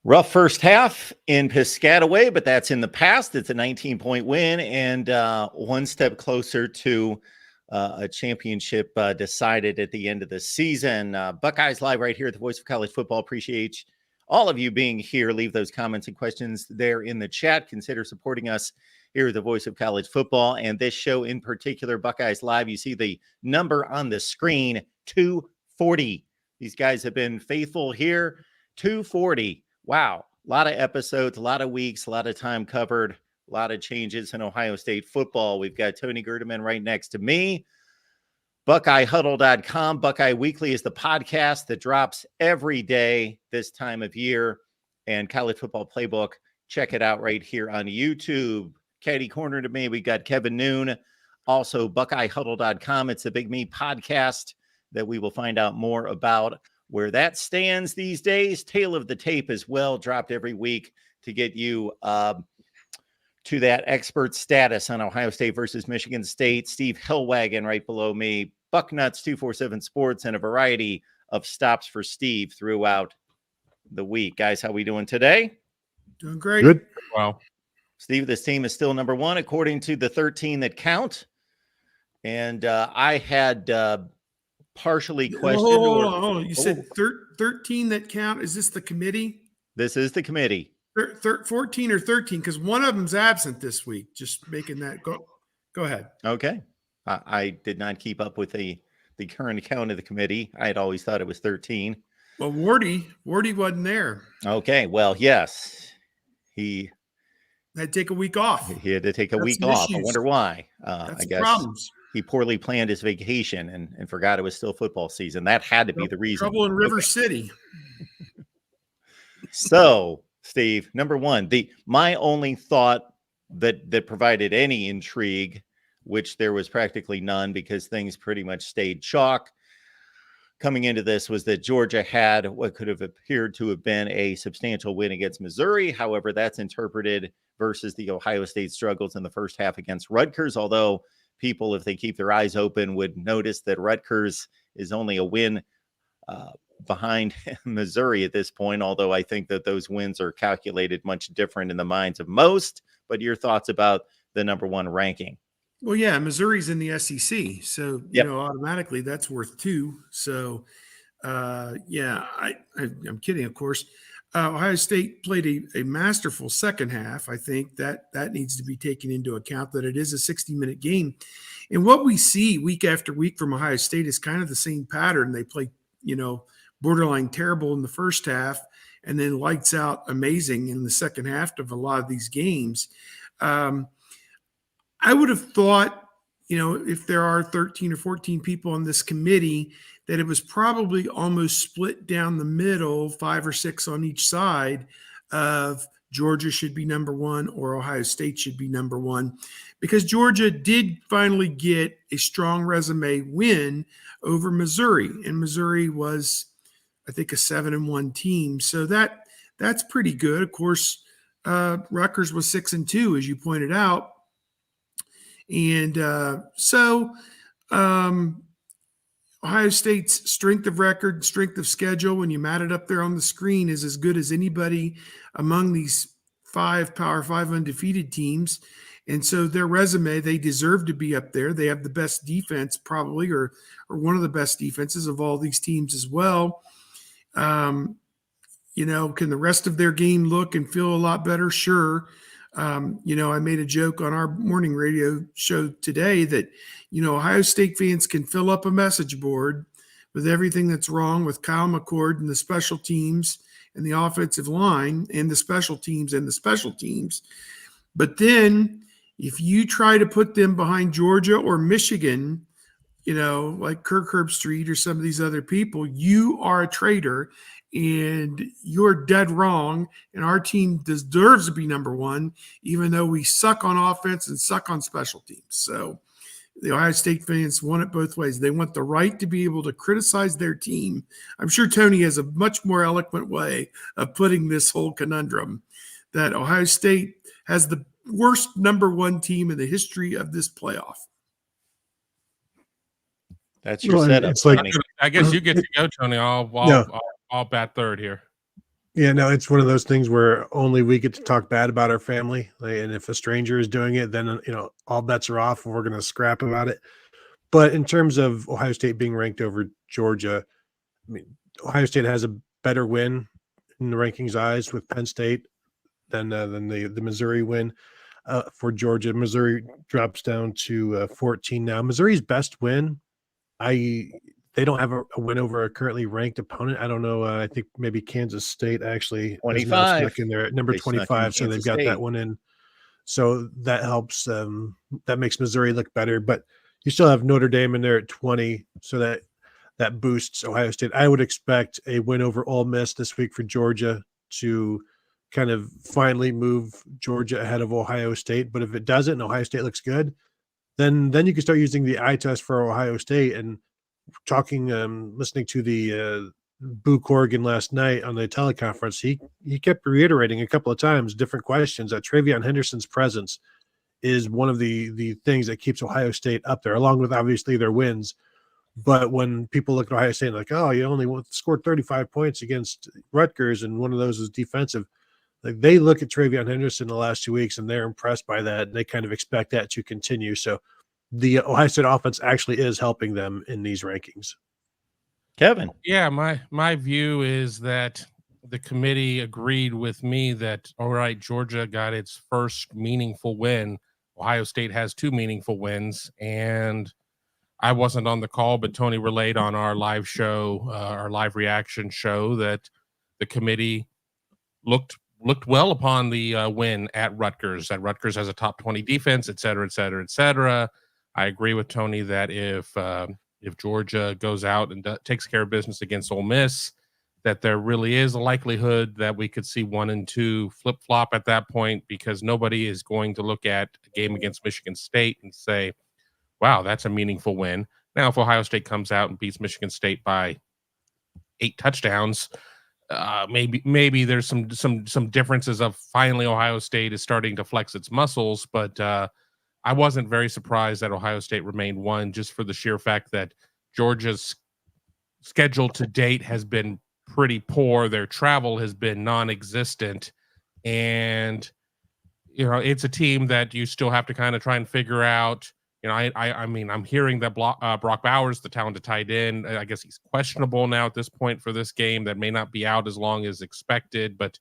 Rough first half in Piscataway, but that's in the past. It's a 19-point win and one step closer to a championship decided at the end of the season. Buckeyes Live right here at the Voice of College Football. Appreciate all of you being here. Leave those comments and questions there in the chat. Consider supporting us here at the Voice of College Football. And this show in particular, Buckeyes Live, you see the number on the screen, 240. These guys have been faithful here, 240. Wow, a lot of episodes, a lot of weeks, a lot of time covered, a lot of changes in Ohio State football. We've got Tony Gerdeman right next to me. BuckeyeHuddle.com. Buckeye Weekly is the podcast that drops every day this time of year. And College Football Playbook, check it out right here on YouTube. Caddy corner to me, we got Kevin Noon. Also, BuckeyeHuddle.com. It's the Big Me podcast that we will find out more about where that stands these days. Tale of the tape as well, dropped every week to get you to that expert status on Ohio State versus Michigan State. Steve Hellwagon right below me. Bucknuts 247 Sports, and a variety of stops for Steve throughout the week. Guys, how we doing today? Doing great. Good. Wow. Steve, this team is still number one according to the 13 that count. And I had partially questioned. Hold on. You said 13 that count. Is this the committee? This is the committee. 14 or 13, because one of them's absent this week. Just making that go ahead. Okay. I did not keep up with the current count of the committee. I had always thought it was 13. Well, Wardy wasn't there. Okay. Well, yes. He had to take a week off. He had to take a week off. I wonder why. That's I guess problems. He poorly planned his vacation and forgot it was still football season. That had to be the reason. Trouble in River City. So, Steve, number one, my only thought that provided any intrigue, which there was practically none because things pretty much stayed chalk coming into this, was that Georgia had what could have appeared to have been a substantial win against Missouri. However, that's interpreted versus the Ohio State struggles in the first half against Rutgers, although people, if they keep their eyes open, would notice that Rutgers is only a win behind Missouri at this point, although I think that those wins are calculated much different in the minds of most. But your thoughts about the number one ranking? Well, yeah, Missouri's in the SEC, so you know automatically that's worth 2. So, yeah, I'm kidding, of course. Ohio State played a masterful second half. I think that needs to be taken into account, that it is a 60-minute game. And what we see week after week from Ohio State is kind of the same pattern. They play, borderline terrible in the first half and then lights out amazing in the second half of a lot of these games. I would have thought, if there are 13 or 14 people on this committee, that it was probably almost split down the middle, 5 or 6 on each side of Georgia should be number one or Ohio State should be number one, because Georgia did finally get a strong resume win over Missouri, and Missouri was, I think, a 7-1 team. So that's pretty good. Of course, Rutgers was 6-2, as you pointed out. And Ohio State's strength of record, strength of schedule, when you mat it up there on the screen, is as good as anybody among these 5 Power 5 undefeated teams. And so their resume, they deserve to be up there. They have the best defense probably, or one of the best defenses of all these teams as well. Can the rest of their game look and feel a lot better? Sure. I made a joke on our morning radio show today that, Ohio State fans can fill up a message board with everything that's wrong with Kyle McCord and the special teams and the offensive line and the special teams and the special teams. But then if you try to put them behind Georgia or Michigan, like Kirk Herbstreit or some of these other people, you are a traitor. And you're dead wrong, and our team deserves to be number one, even though we suck on offense and suck on special teams. So the Ohio State fans want it both ways. They want the right to be able to criticize their team. I'm sure Tony has a much more eloquent way of putting this whole conundrum, that Ohio State has the worst number one team in the history of this playoff. That's your setup. It's like, I guess you get to go, Tony. I'll bat third here. Yeah, no, it's one of those things where only we get to talk bad about our family. And if a stranger is doing it, then, all bets are off and we're going to scrap about it. But in terms of Ohio State being ranked over Georgia, I mean, Ohio State has a better win in the rankings eyes with Penn State than the Missouri win for Georgia. Missouri drops down to 14 now. Missouri's best win, they don't have a win over a currently ranked opponent. I don't know. I think maybe Kansas State actually has now 25. snuck in there at number They snuck in 25, so they've Kansas got that State. one in. So that helps. That makes Missouri look better, but you still have Notre Dame in there at 20, so that boosts Ohio State. I would expect a win over Ole Miss this week for Georgia to kind of finally move Georgia ahead of Ohio State. But if it doesn't and Ohio State looks good, then you can start using the eye test for Ohio State. And listening to the Boo Corrigan last night on the teleconference, he kept reiterating a couple of times different questions that Treyeveon Henderson's presence is one of the things that keeps Ohio State up there, along with obviously their wins. But when people look at Ohio State like, oh, you only scored 35 points against Rutgers, and one of those is defensive, like they look at Treyeveon Henderson the last 2 weeks and they're impressed by that. And they kind of expect that to continue. So the Ohio State offense actually is helping them in these rankings. Kevin. Yeah, my view is that the committee agreed with me that, all right, Georgia got its first meaningful win. Ohio State has two meaningful wins, and I wasn't on the call, but Tony relayed on our live show, our live reaction show, that the committee looked well upon the win at Rutgers. That Rutgers has a top 20 defense, et cetera, et cetera, et cetera. I agree with Tony that if Georgia goes out and takes care of business against Ole Miss, that there really is a likelihood that we could see 1 and 2 flip-flop at that point, because nobody is going to look at a game against Michigan State and say, wow, that's a meaningful win. Now, if Ohio State comes out and beats Michigan State by 8 touchdowns, maybe there's some differences of finally Ohio State is starting to flex its muscles, but I wasn't very surprised that Ohio State remained 1, just for the sheer fact that Georgia's schedule to date has been pretty poor. Their travel has been non-existent, and it's a team that you still have to kind of try and figure out. I mean, I'm hearing that Brock Bowers, the talented tight end, I guess he's questionable now at this point for this game. That may not be out as long as expected, but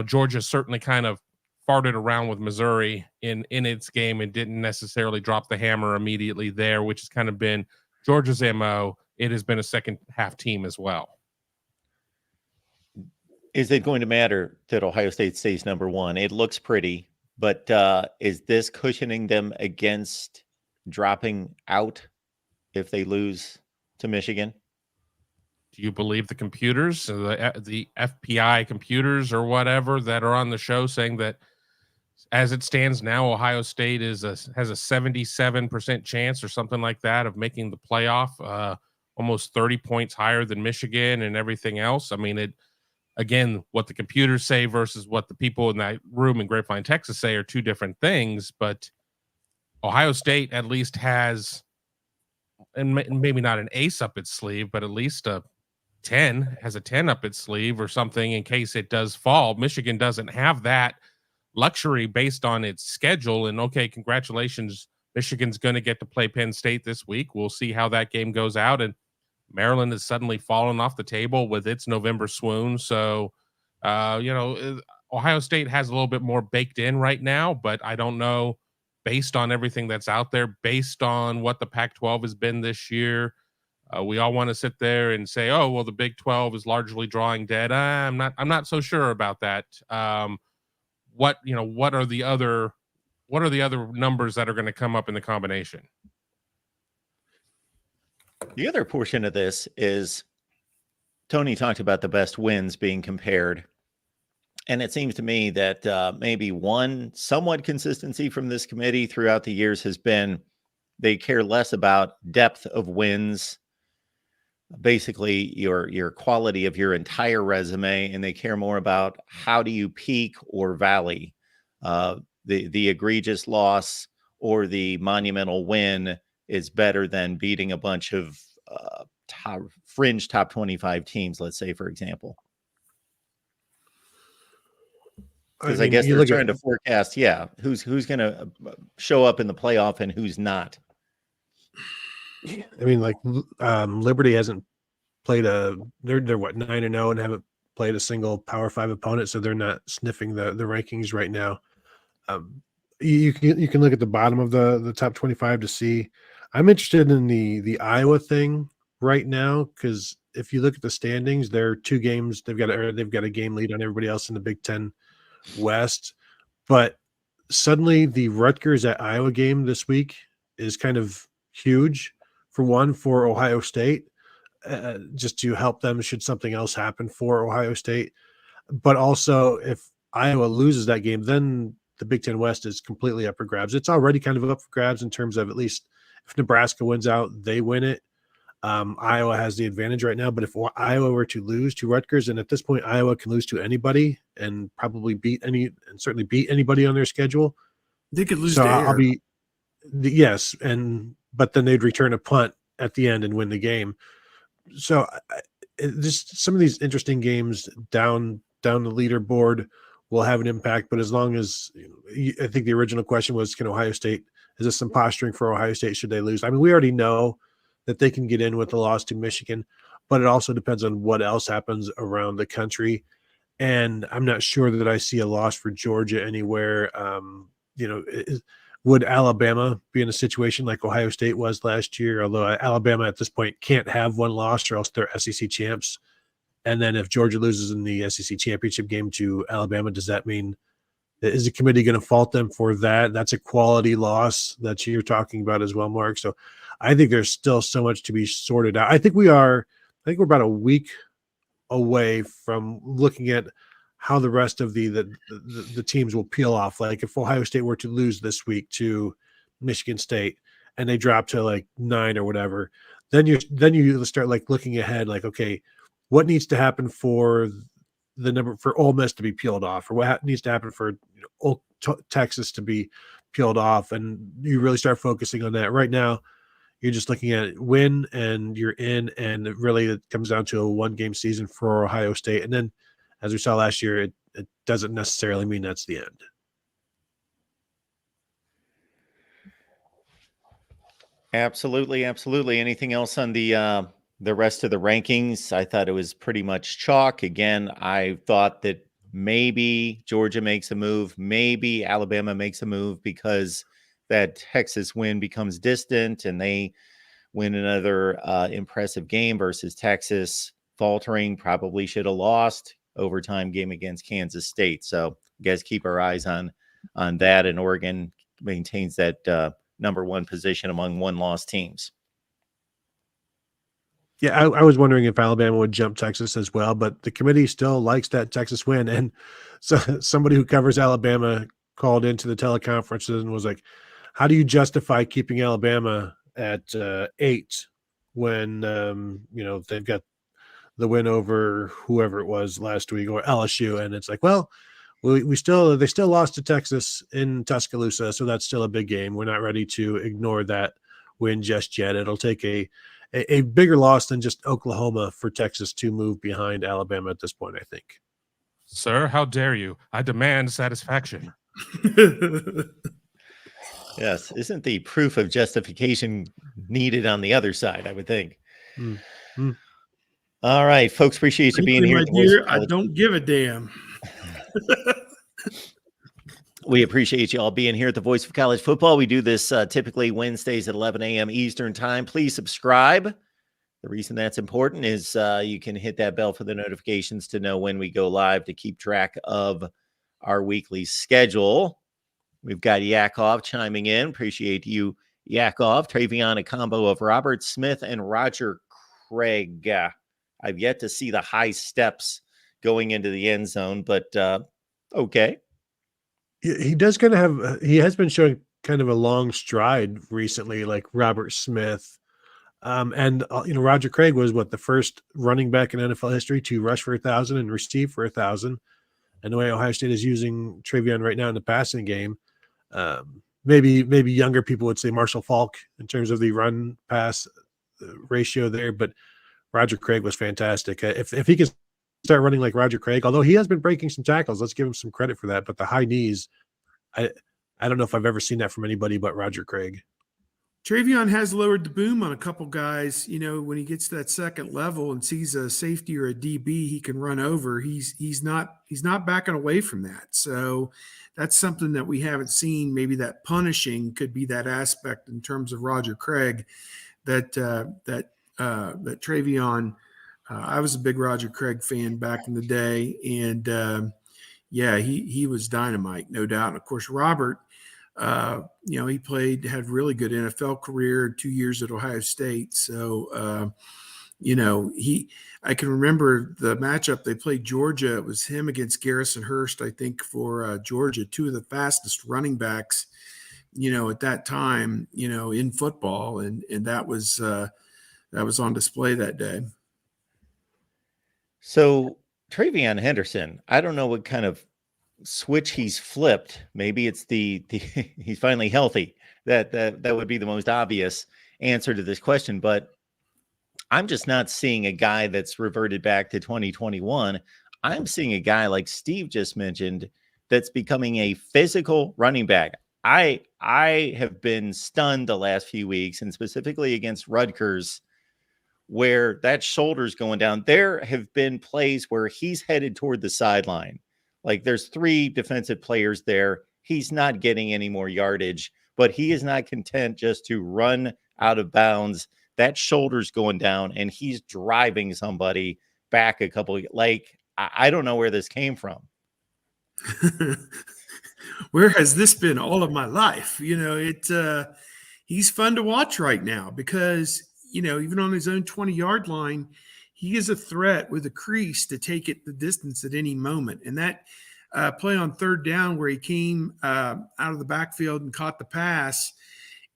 Georgia certainly kind of farted around with Missouri in its game and didn't necessarily drop the hammer immediately there, which has kind of been Georgia's MO. It has been a second half team as well. Is it going to matter that Ohio State stays number 1? It looks pretty, but is this cushioning them against dropping out if they lose to Michigan? Do you believe the computers, the FPI computers or whatever that are on the show, saying that as it stands now, Ohio State has a 77% chance or something like that of making the playoff, almost 30 points higher than Michigan and everything else? I mean, again, what the computers say versus what the people in that room in Grapevine, Texas say are two different things, but Ohio State at least has, and maybe not an ace up its sleeve, but at least a 10 up its sleeve or something in case it does fall. Michigan doesn't have that luxury based on its schedule. And okay, congratulations, Michigan's going to get to play Penn State this week. We'll see how that game goes out. And Maryland has suddenly fallen off the table with its November swoon. So, Ohio State has a little bit more baked in right now, but I don't know, based on everything that's out there, based on what the Pac-12 has been this year. We all want to sit there and say, oh, well, the Big 12 is largely drawing dead. I'm not so sure about that. What are the other numbers that are going to come up in the combination? The other portion of this is Tony talked about the best wins being compared. And it seems to me that maybe one somewhat consistency from this committee throughout the years has been they care less about depth of wins, basically your quality of your entire resume, and they care more about how do you peak or valley. The egregious loss or the monumental win is better than beating a bunch of fringe top 25 teams, let's say, for example. Because I guess they're trying to forecast, who's going to show up in the playoff and who's not. I mean, like Liberty hasn't played they're what 9-0 and haven't played a single Power 5 opponent, so they're not sniffing the rankings right now. You can look at the bottom of the top 25 to see. I'm interested in the Iowa thing right now, because if you look at the standings, they're 2 games. They've got a game lead on everybody else in the Big Ten West, but suddenly the Rutgers at Iowa game this week is kind of huge for Ohio State, just to help them should something else happen for Ohio State. But also, if Iowa loses that game, then the Big Ten West is completely up for grabs. It's already kind of up for grabs in terms of, at least if Nebraska wins out, they win it. Iowa has the advantage right now, but if Iowa were to lose to Rutgers, and at this point Iowa can lose to anybody and probably certainly beat anybody on their schedule. They could lose so to I'll be yes, but then they'd return a punt at the end and win the game. So just some of these interesting games down the leaderboard will have an impact. But as long as, I think the original question was, is this some posturing for Ohio State should they lose? I mean, we already know that they can get in with the loss to Michigan, but it also depends on what else happens around the country. And I'm not sure that I see a loss for Georgia anywhere. Would Alabama be in a situation like Ohio State was last year? Although Alabama at this point can't have one loss or else they're SEC champs. And then if Georgia loses in the SEC championship game to Alabama, does that mean, is the committee going to fault them for that? That's a quality loss that you're talking about as well, Mark. So I think there's still so much to be sorted out. I think we're about a week away from looking at how the rest of the teams will peel off. Like if Ohio State were to lose this week to Michigan State and they drop to like 9 or whatever, then you start like looking ahead, like, okay, what needs to happen for Ole Miss to be peeled off, or what needs to happen for Texas to be peeled off, and you really start focusing on that. Right now, you're just looking at win and you're in, and it comes down to a 1-game season for Ohio State. And then, as we saw last year, it doesn't necessarily mean that's the end. Absolutely. Anything else on the rest of the rankings? I thought it was pretty much chalk. Again, I thought that maybe Georgia makes a move, maybe Alabama makes a move because that Texas win becomes distant and they win another impressive game versus Texas faltering. Probably should have lost overtime game against Kansas State. So you guys keep our eyes on that, and Oregon maintains that number 1 position among 1-loss teams. Yeah, I was wondering if Alabama would jump Texas as well, but the committee still likes that Texas win. And so somebody who covers Alabama called into the teleconferences and was like, how do you justify keeping Alabama at 8 when they've got the win over whoever it was last week, or LSU? And it's like, well, they still lost to Texas in Tuscaloosa, so that's still a big game. We're not ready to ignore that win just yet. It'll take a bigger loss than just Oklahoma for Texas to move behind Alabama at this point, I think. Sir, how dare you? I demand satisfaction. Yes. Isn't the proof of justification needed on the other side, I would think. Mm-hmm. All right, folks, appreciate you being here. I don't give a damn. We appreciate you all being here at the Voice of College Football. We do this typically Wednesdays at 11 a.m. Eastern time. Please subscribe. The reason that's important is you can hit that bell for the notifications to know when we go live, to keep track of our weekly schedule. We've got Yakov chiming in. Appreciate you, Yakov. Treyeveon, a combo of Robert Smith and Roger Craig. I've yet to see the high steps going into the end zone, but okay. He does kind of have, he has been showing kind of a long stride recently, like Robert Smith. Roger Craig was the first running back in NFL history to rush for 1,000 and receive for 1,000. And the way Ohio State is using Treyeveon right now in the passing game, maybe younger people would say Marshall Faulk in terms of the run pass ratio there, but Roger Craig was fantastic. If he can start running like Roger Craig, although he has been breaking some tackles. Let's give him some credit for that. But the high knees, I don't know if I've ever seen that from anybody but Roger Craig. Treyeveon has lowered the boom on a couple guys. When he gets to that second level and sees a safety or a DB, he can run over. He's not backing away from that. So that's something that we haven't seen. Maybe that punishing could be that aspect in terms of Roger Craig. That Treyeveon. I was a big Roger Craig fan back in the day, and he was dynamite, no doubt. And of course, Robert. He had really good NFL career, 2 years at Ohio State. So, I can remember the matchup they played Georgia. It was him against Garrison Hurst, I think, for Georgia, two of the fastest running backs, at that time, in football. And that was on display that day. So Treyeveon Henderson, I don't know what kind of switch he's flipped. Maybe it's the he's finally healthy. That would be the most obvious answer to this question, but I'm just not seeing a guy that's reverted back to 2021. I'm seeing a guy like Steve just mentioned that's becoming a physical running back. I have been stunned the last few weeks, and specifically against Rutgers, where that shoulder's going down. There have been plays where he's headed toward the sideline. Like there's 3 defensive players there. He's not getting any more yardage, but he is not content just to run out of bounds. That shoulder's going down and he's driving somebody back a couple. I don't know where this came from. Where has this been all of my life? He's fun to watch right now because, even on his own 20-yard line, he is a threat with a crease to take it the distance at any moment. And that play on third down where he came out of the backfield and caught the pass,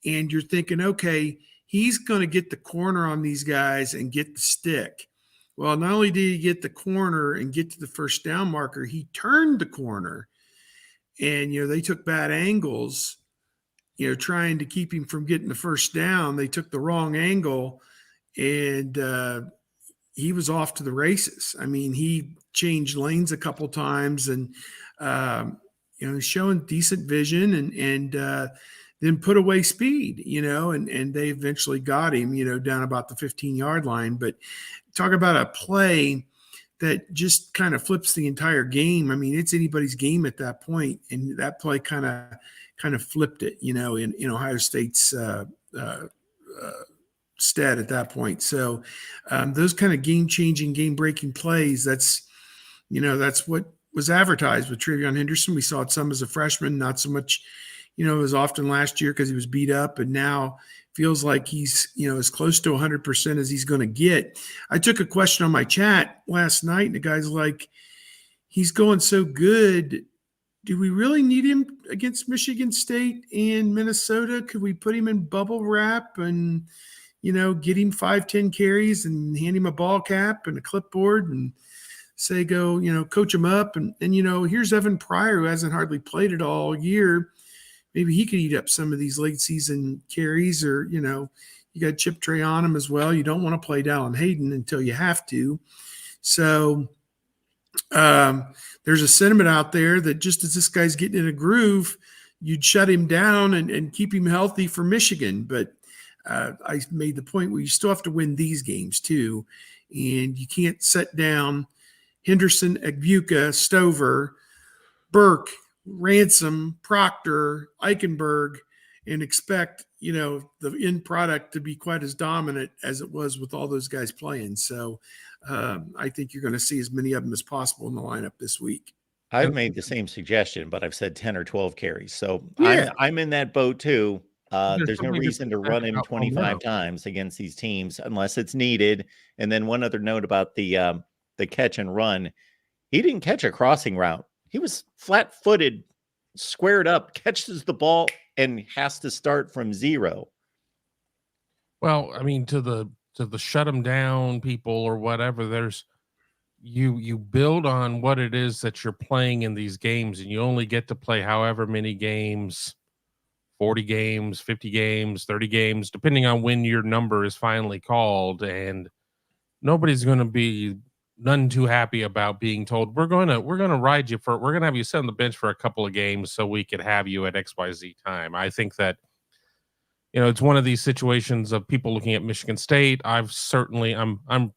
and you're thinking, okay, he's going to get the corner on these guys and get the stick. Well, not only did he get the corner and get to the first down marker, he turned the corner. And, they took bad angles, trying to keep him from getting the first down. They took the wrong angle, and he was off to the races. I mean, he changed lanes a couple times and, showing decent vision and then put away speed, and they eventually got him, down about the 15-yard line. But talk about a play that just kind of flips the entire game. I mean, it's anybody's game at that point, and that play kind of flipped it, in Ohio State's stead at that point. So those kind of game-changing, game-breaking plays, that's what was advertised with Treyeveon Henderson. We saw it some as a freshman, not so much, as often last year because he was beat up, and now feels like he's, as close to 100% as he's going to get. I took a question on my chat last night, and the guy's like, he's going so good. Do we really need him against Michigan State and Minnesota? Could we put him in bubble wrap and, get him 5-10 carries and hand him a ball cap and a clipboard and say, go, coach him up. And here's Evan Pryor, who hasn't hardly played it all year. Maybe he could eat up some of these late season carries, or, you got Chip Trey on him as well. You don't want to play Dallin Hayden until you have to. So there's a sentiment out there that just as this guy's getting in a groove, you'd shut him down and keep him healthy for Michigan. But I made the point where you still have to win these games too. And you can't set down Henderson, Agbuka, Stover, Burke, Ransom, Proctor, Eichenberg, and expect, the end product to be quite as dominant as it was with all those guys playing. So I think you're going to see as many of them as possible in the lineup this week. I've made the same suggestion, but I've said 10 or 12 carries. So Yeah. I'm in that boat too. There's no something reason to run him 25 times against these teams unless it's needed. And then one other note about the catch and run. He didn't catch a crossing route. He was flat-footed, squared up, catches the ball, and has to start from zero. Well, I mean, to the shut them down people or whatever, there's you build on what it is that you're playing in these games, and you only get to play however many games, 40 games, 50 games, 30 games, depending on when your number is finally called. And nobody's going to be none too happy about being told we're going to ride you we're going to have you sit on the bench for a couple of games so we could have you at XYZ time. I think that, it's one of these situations of people looking at Michigan State. I'm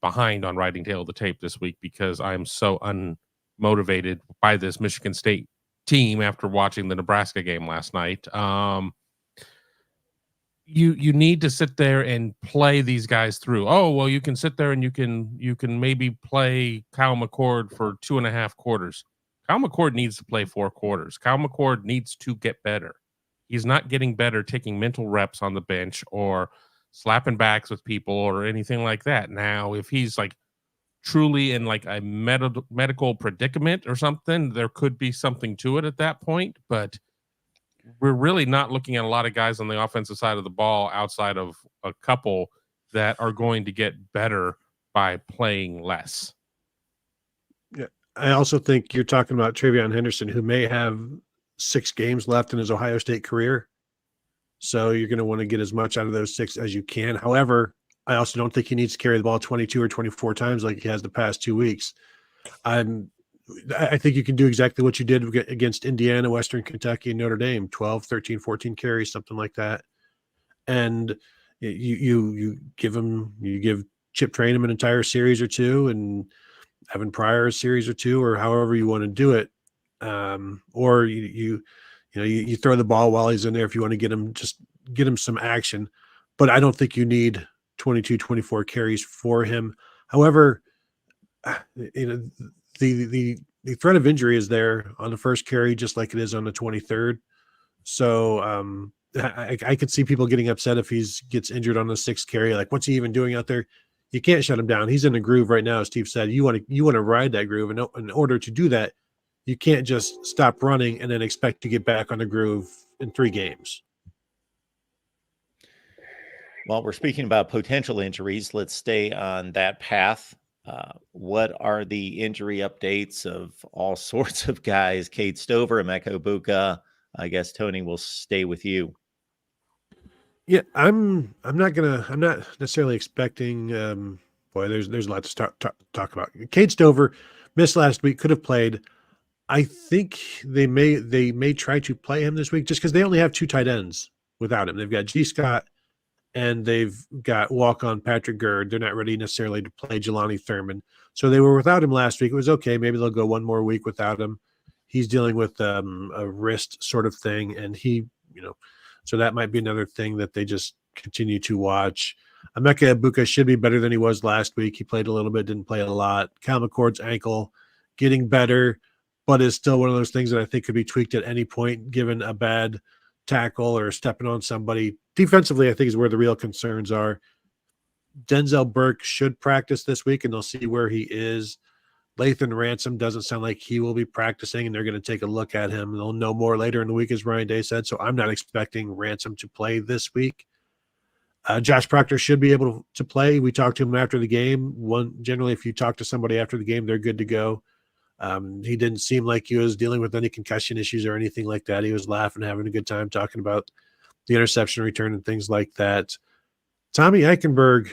behind on writing tail of the tape this week because I'm so unmotivated by this Michigan State team after watching the Nebraska game last night. You need to sit there and play these guys through. Oh, well, you can sit there and you can maybe play Kyle McCord for 2.5 quarters. Kyle McCord needs to play 4 quarters. Kyle McCord needs to get better. He's not getting better taking mental reps on the bench or slapping backs with people or anything like that. Now, if he's like truly in like a medical predicament or something, there could be something to it at that point, but we're really not looking at a lot of guys on the offensive side of the ball outside of a couple that are going to get better by playing less. Yeah. I also think you're talking about Treyeveon Henderson, who may have 6 games left in his Ohio State career. So you're going to want to get as much out of those 6 as you can. However, I also don't think he needs to carry the ball 22 or 24 times like he has the past 2 weeks. I think you can do exactly what you did against Indiana, Western Kentucky, and Notre Dame, 12, 13, 14 carries, something like that. And you give Chip Trayanum an entire series or 2 and Evan Pryor a series or 2, or however you want to do it. Or you throw the ball while he's in there if you want to get him some action. But I don't think you need 22, 24 carries for him. However, the threat of injury is there on the first carry, just like it is on the 23rd. So I could see people getting upset if he gets injured on the 6th carry. Like, what's he even doing out there? You can't shut him down. He's in a groove right now, as Steve said. You want to ride that groove, and in order to do that, you can't just stop running and then expect to get back on the groove in 3 games. Well, we're speaking about potential injuries. Let's stay on that path. What are the injury updates of all sorts of guys? Cade Stover, Emeka Egbuka. I guess Tony will stay with you. Yeah, I'm not necessarily expecting. There's a lot to talk about. Cade Stover missed last week, could have played. I think they may try to play him this week just because they only have 2 tight ends without him. They've got G. Scott and they've got walk-on Patrick Gerd. They're not ready necessarily to play Jelani Thurman. So they were without him last week. It was okay. Maybe they'll go 1 more week without him. He's dealing with a wrist sort of thing, and so that might be another thing that they just continue to watch. Emeka Egbuka should be better than he was last week. He played a little bit, didn't play a lot. Kyle McCord's ankle getting better, but is still one of those things that I think could be tweaked at any point given a bad tackle or stepping on somebody. Defensively, I think is where the real concerns are. Denzel Burke should practice this week, and they'll see where he is. Lathan Ransom doesn't sound like he will be practicing, and they're going to take a look at him. They'll know more later in the week, as Ryan Day said, so I'm not expecting Ransom to play this week. Josh Proctor should be able to play. We talked to him after the game. Generally, if you talk to somebody after the game, they're good to go. He didn't seem like he was dealing with any concussion issues or anything like that. He was laughing, having a good time, talking about the interception return and things like that. Tommy Eichenberg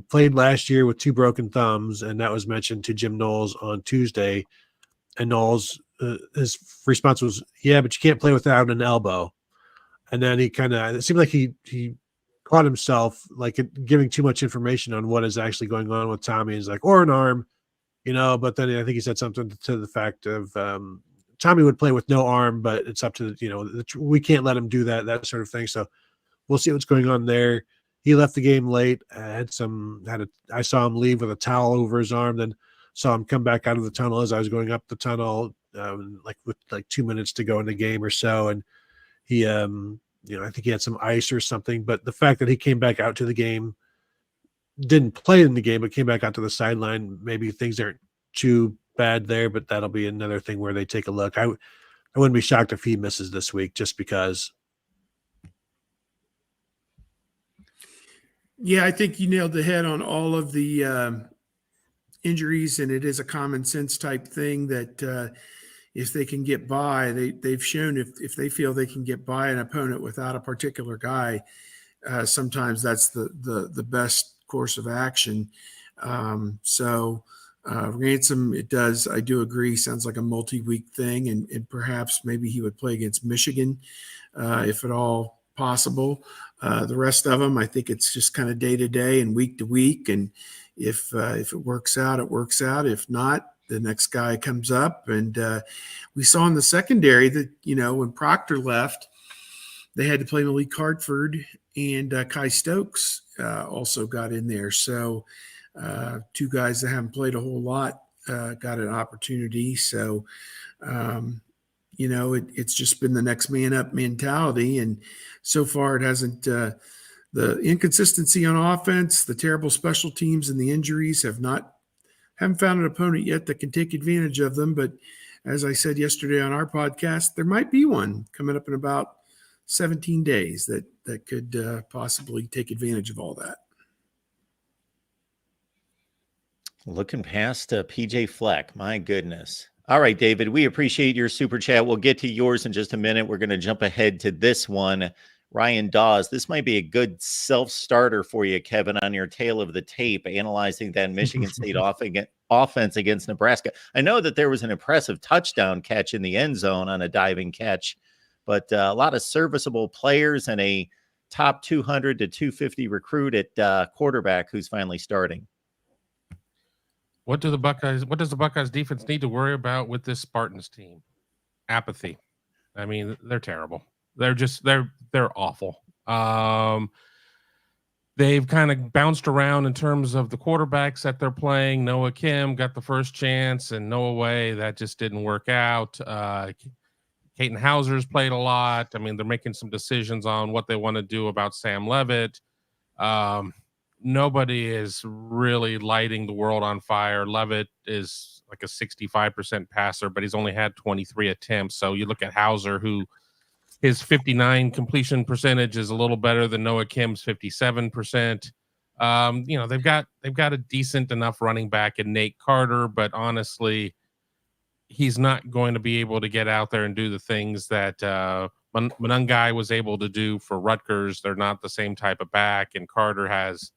played last year with 2 broken thumbs, and that was mentioned to Jim Knowles on Tuesday. And Knowles, his response was, "Yeah, but you can't play without an elbow." And then it seemed like he caught himself like giving too much information on what is actually going on with Tommy. He's like, or an arm, but then I think he said something to the fact of Tommy would play with no arm, but it's up to, we can't let him do that sort of thing. So we'll see what's going on there. He left the game late. I saw him leave with a towel over his arm, then saw him come back out of the tunnel as I was going up the tunnel, with 2 minutes to go in the game or so. And he, I think he had some ice or something, but the fact that he came back out to the game, didn't play in the game, but came back out to the sideline, maybe things aren't too bad there, but that'll be another thing where they take a look. I wouldn't be shocked if he misses this week just because. Yeah, I think you nailed the head on all of the injuries, and it is a common sense type thing that if they can get by, they've shown if they feel they can get by an opponent without a particular guy, sometimes that's the best course of action. So Ransom, I do agree, sounds like a multi-week thing, and perhaps maybe he would play against Michigan if at all possible. The rest of them, I think it's just kind of day to day and week to week, and if it works out, it works out. If not, the next guy comes up. And we saw in the secondary that, when Proctor left, they had to play Malik Hartford, and Kai Stokes also got in there. So two guys that haven't played a whole lot got an opportunity. So, it's just been the next man up mentality. And so far it hasn't, the inconsistency on offense, the terrible special teams, and the injuries haven't found an opponent yet that can take advantage of them. But as I said yesterday on our podcast, there might be one coming up in about 17 days that could possibly take advantage of all that. Looking past PJ Fleck, my goodness. All right, David, we appreciate your super chat. We'll get to yours in just a minute. We're going to jump ahead to this one. Ryan Dawes, this might be a good self-starter for you, Kevin, on your tail of the tape, analyzing that Michigan State offense against Nebraska. I know that there was an impressive touchdown catch in the end zone on a diving catch, but a lot of serviceable players and a top 200 to 250 recruit at quarterback who's finally starting. What does the Buckeyes defense need to worry about with this Spartans team? Apathy. I mean, they're terrible. They're awful. They've kind of bounced around in terms of the quarterbacks that they're playing. Noah Kim got the first chance, and Noah Way, that just didn't work out. Caden Hauser's played a lot. I mean, they're making some decisions on what they want to do about Sam Levitt. Nobody is really lighting the world on fire. Levitt is like a 65% passer, but he's only had 23 attempts. So you look at Hauser, who his 59 completion percentage is a little better than Noah Kim's 57%. They've got a decent enough running back in Nate Carter, but honestly, he's not going to be able to get out there and do the things that Monangai was able to do for Rutgers. They're not the same type of back, and Carter has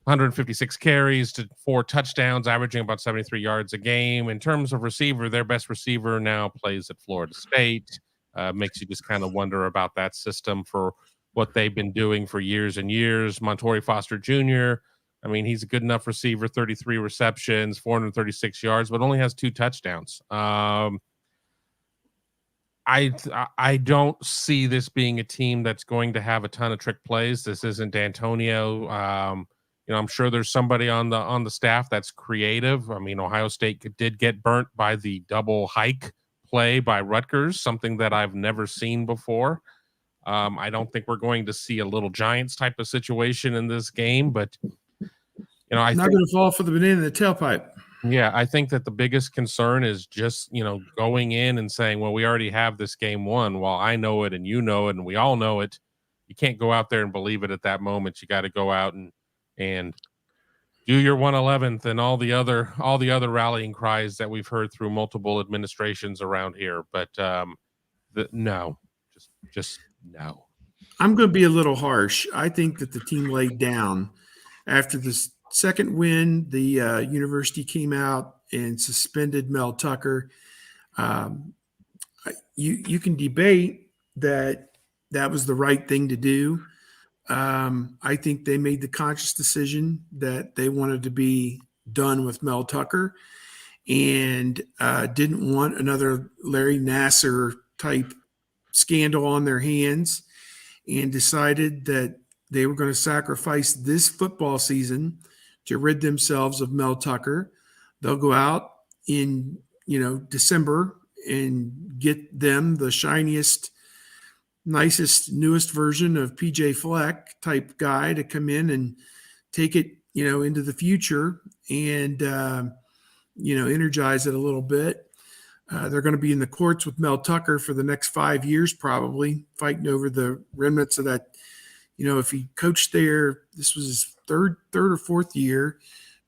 156 carries to 4 touchdowns, averaging about 73 yards a game. In terms of receiver, their best receiver now plays at Florida State. Makes you just kind of wonder about that system for what they've been doing for years and years. Montori Foster Jr., I mean, he's a good enough receiver, 33 receptions, 436 yards, but only has 2 touchdowns. I don't see this being a team that's going to have a ton of trick plays. This isn't D'Antonio. I'm sure there's somebody on the staff that's creative. I mean, Ohio State did get burnt by the double hike play by Rutgers, something that I've never seen before. I don't think we're going to see a little Giants type of situation in this game, but I not going to fall for the banana in the tailpipe. Yeah, I think that the biggest concern is just, going in and saying, well, we already have this game won. Well, I know it and you know it and we all know it. You can't go out there and believe it at that moment. You got to go out and do your 111th and all the other rallying cries that we've heard through multiple administrations around here. But no, just no. I'm going to be a little harsh. I think that the team laid down after this second win. The university came out and suspended Mel Tucker. You can debate that was the right thing to do. I think they made the conscious decision that they wanted to be done with Mel Tucker and didn't want another Larry Nassar type scandal on their hands, and decided that they were going to sacrifice this football season to rid themselves of Mel Tucker. They'll go out in, December and get them the shiniest, nicest, newest version of PJ Fleck type guy to come in and take it, into the future and, energize it a little bit. They're going to be in the courts with Mel Tucker for the next 5 years, probably fighting over the remnants of that. If he coached there, this was his third or fourth year.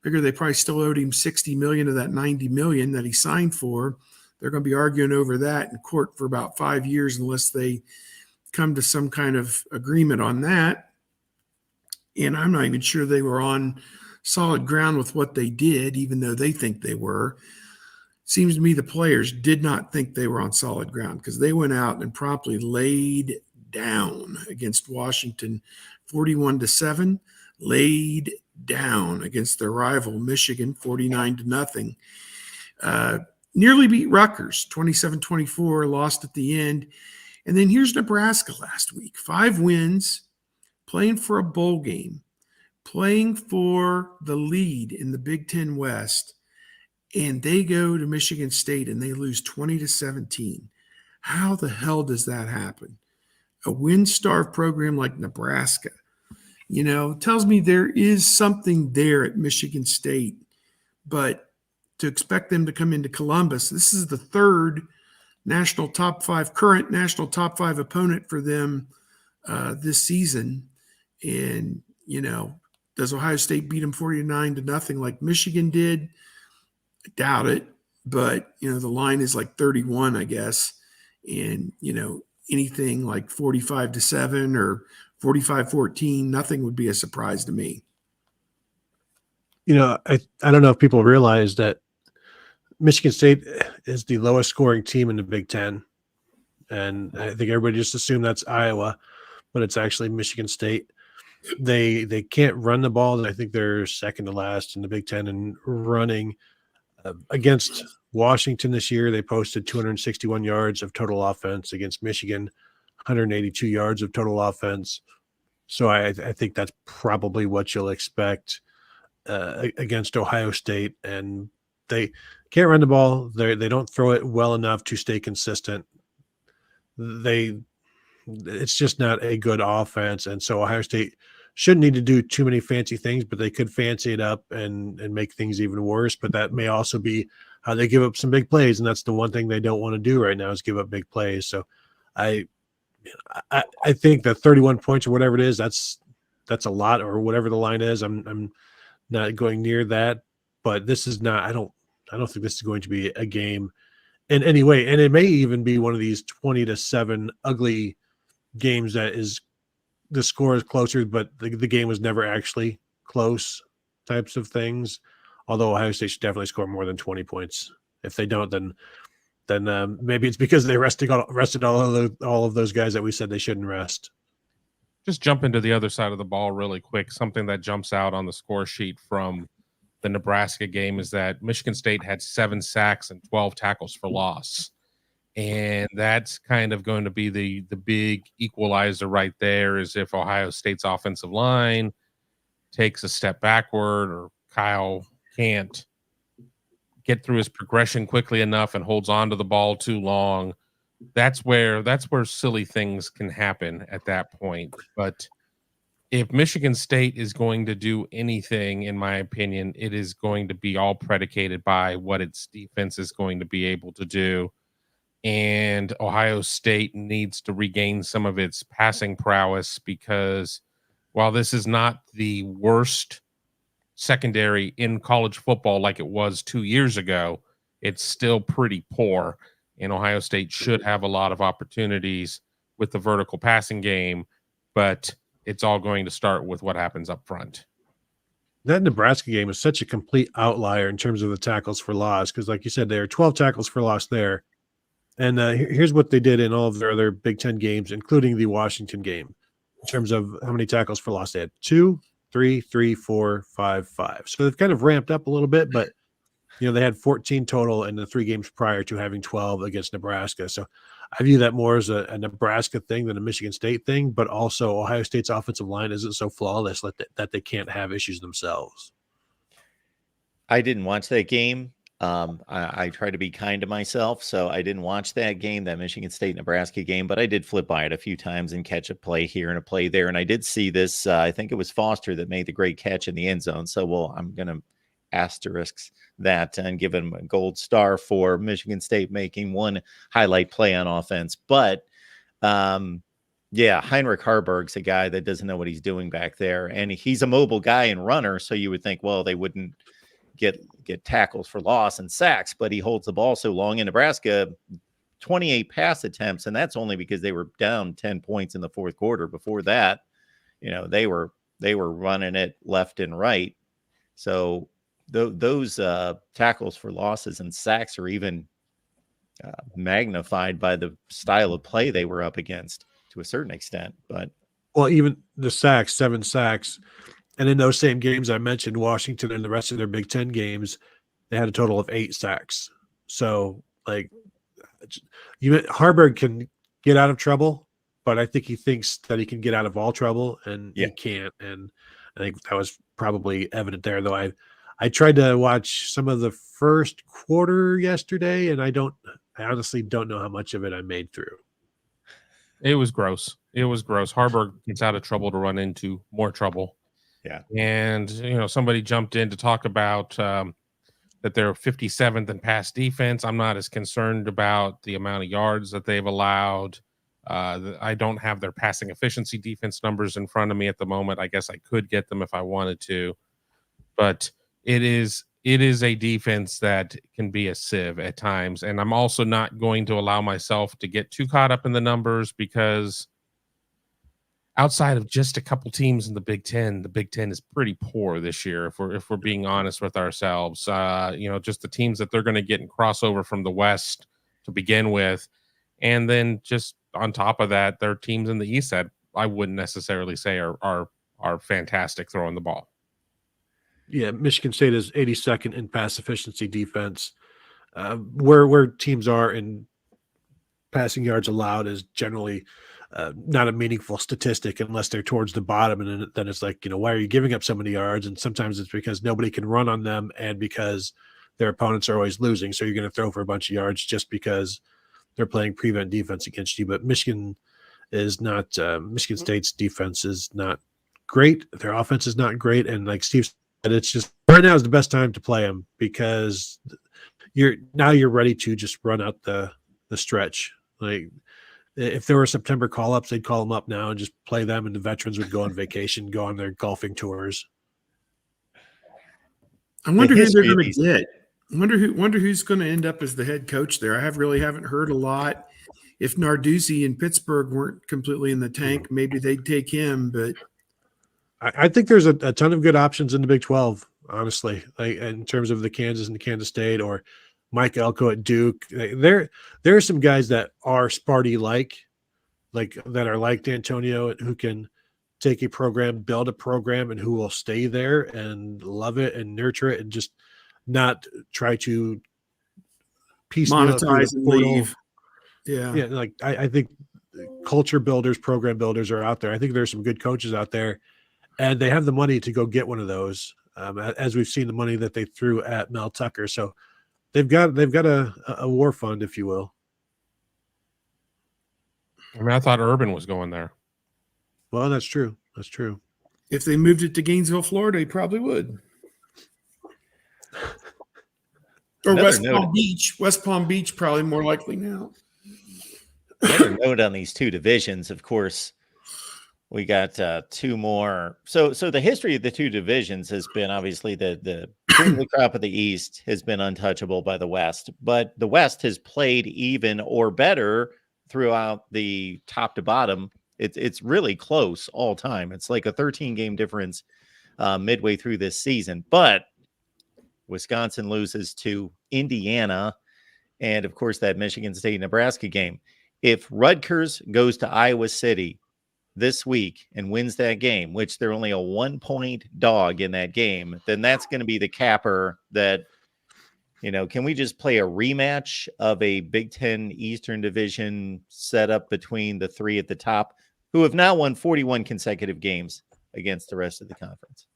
Figure they probably still owed him $60 million of that $90 million that he signed for. They're going to be arguing over that in court for about 5 years unless they come to some kind of agreement on that. And I'm not even sure they were on solid ground with what they did, even though they think they were. Seems to me the players did not think they were on solid ground because they went out and promptly laid down against Washington 41-7, laid down against their rival Michigan 49-0. Nearly beat Rutgers 27-24, lost at the end. And then here's Nebraska last week. 5 wins, playing for a bowl game, playing for the lead in the Big Ten West. And they go to Michigan State and they lose 20-17. How the hell does that happen? A win-starved program like Nebraska, tells me there is something there at Michigan State. But to expect them to come into Columbus, this is the third current national top 5 opponent for them this season. And, does Ohio State beat them 49-0 like Michigan did? I doubt it, but the line is like 31, I guess. And, anything like 45-7 or 45-14, nothing would be a surprise to me. I don't know if people realize that Michigan State is the lowest scoring team in the Big Ten. And I think everybody just assumed that's Iowa, but it's actually Michigan State. They can't run the ball. I think they're second to last in the Big Ten in running. Against Washington this year, they posted 261 yards of total offense. Against Michigan, 182 yards of total offense. So I think that's probably what you'll expect against Ohio State. And they can't run the ball. They don't throw it well enough to stay consistent. It's just not a good offense. And so Ohio State shouldn't need to do too many fancy things, but they could fancy it up and make things even worse. But that may also be how they give up some big plays. And that's the one thing they don't want to do right now is give up big plays. So I think that 31 points or whatever it is, that's a lot, or whatever the line is. I'm not going near that, but this is not, I don't think this is going to be a game in any way. And it may even be one of these 20-7 ugly games that is, the score is closer, but the game was never actually close types of things. Although Ohio State should definitely score more than 20 points. If they don't, then maybe it's because they rested all of those guys that we said they shouldn't rest. Just jump into the other side of the ball really quick. Something that jumps out on the score sheet from the Nebraska game is that Michigan State had 7 sacks and 12 tackles for loss. And that's kind of going to be the big equalizer right there, is if Ohio State's offensive line takes a step backward, or Kyle can't get through his progression quickly enough and holds on to the ball too long. That's where silly things can happen at that point. But if Michigan State is going to do anything, in my opinion, it is going to be all predicated by what its defense is going to be able to do. And Ohio State needs to regain some of its passing prowess, because while this is not the worst secondary in college football like it was 2 years ago, it's still pretty poor. And Ohio State should have a lot of opportunities with the vertical passing game, but it's all going to start with what happens up front. That Nebraska game is such a complete outlier in terms of the tackles for loss, because like you said, there are 12 tackles for loss there. And here's what they did in all of their other Big Ten games, including the Washington game, in terms of how many tackles for loss they had. 2, 3, 3, 4, 5, 5. So they've kind of ramped up a little bit, but they had 14 total in the 3 games prior to having 12 against Nebraska. So I view that more as a Nebraska thing than a Michigan State thing, but also Ohio State's offensive line isn't so flawless that they can't have issues themselves. I didn't watch that game. I try to be kind to myself, so I didn't watch that game, that Michigan State-Nebraska game, but I did flip by it a few times and catch a play here and a play there, and I did see this. I think it was Foster that made the great catch in the end zone, so I'm going to asterisk that and give him a gold star for Michigan State making one highlight play on offense. But, Heinrich Harburg's a guy that doesn't know what he's doing back there, and he's a mobile guy and runner, so you would think, well, they wouldn't get tackles for loss and sacks, but he holds the ball so long. In Nebraska, 28 pass attempts, and that's only because they were down 10 points in the fourth quarter. Before that, they were running it left and right. So those tackles for losses and sacks are even magnified by the style of play they were up against to a certain extent. But Well, even the sacks, 7 sacks. And in those same games I mentioned, Washington and the rest of their Big Ten games, they had a total of 8 sacks. So, like, Harburg can get out of trouble, but I think he thinks that he can get out of all trouble, and he can't. And I think that was probably evident there. Though I tried to watch some of the first quarter yesterday, and I honestly don't know how much of it I made through. It was gross. It was gross. Harburg gets out of trouble to run into more trouble. Yeah. And, somebody jumped in to talk about that they're 57th in pass defense. I'm not as concerned about the amount of yards that they've allowed. I don't have their passing efficiency defense numbers in front of me at the moment. I guess I could get them if I wanted to. But it is a defense that can be a sieve at times. And I'm also not going to allow myself to get too caught up in the numbers, because outside of just a couple teams in the Big Ten is pretty poor this year. If we're being honest with ourselves, just the teams that they're going to get in crossover from the West to begin with. And then just on top of that, there are teams in the East that I wouldn't necessarily say are fantastic throwing the ball. Yeah, Michigan State is 82nd in pass efficiency defense. Where teams are in passing yards allowed is generally not a meaningful statistic unless they're towards the bottom, and then it's like, why are you giving up so many yards? And sometimes it's because nobody can run on them, and because their opponents are always losing, so you're going to throw for a bunch of yards just because they're playing prevent defense against you. But Michigan State's defense is not great. Their offense is not great, and like Steve said, it's just right now is the best time to play them, because you're ready to just run out the stretch. Like, if there were September call-ups, they'd call them up now and just play them, and the veterans would go on vacation, go on their golfing tours. I wonder who they're going to get. Wonder who's going to end up as the head coach there. I haven't heard a lot. If Narduzzi in Pittsburgh weren't completely in the tank, maybe they'd take him. But I think there's a ton of good options in the Big 12, honestly, like in terms of the Kansas and the Kansas State, or Mike Elko at Duke. There are some guys that are Sparty-like that are like D'Antonio, who can take a program, build a program, and who will stay there and love it and nurture it, and just not try to monetize and leave. Yeah. Like I think culture builders, program builders are out there. I think there's some good coaches out there, and they have the money to go get one of those. As we've seen the money that they threw at Mel Tucker, so they've got a war fund, if you will. I mean, I thought Urban was going there. Well, that's true. That's true. If they moved it to Gainesville, Florida, he probably would. Or West Palm Beach. West Palm Beach, probably more likely now. Another note on these two divisions, of course, we got two more. So the history of the two divisions has been obviously the cream of the crop of the East has been untouchable by the West, but the West has played even or better throughout the top to bottom. It's really close all time. It's like a 13-game difference midway through this season, but Wisconsin loses to Indiana, and of course that Michigan State-Nebraska game. If Rutgers goes to Iowa City this week and wins that game, which they're only a 1-point dog in that game, then that's going to be the capper that, can we just play a rematch of a Big Ten Eastern Division setup between the three at the top, who have now won 41 consecutive games against the rest of the conference?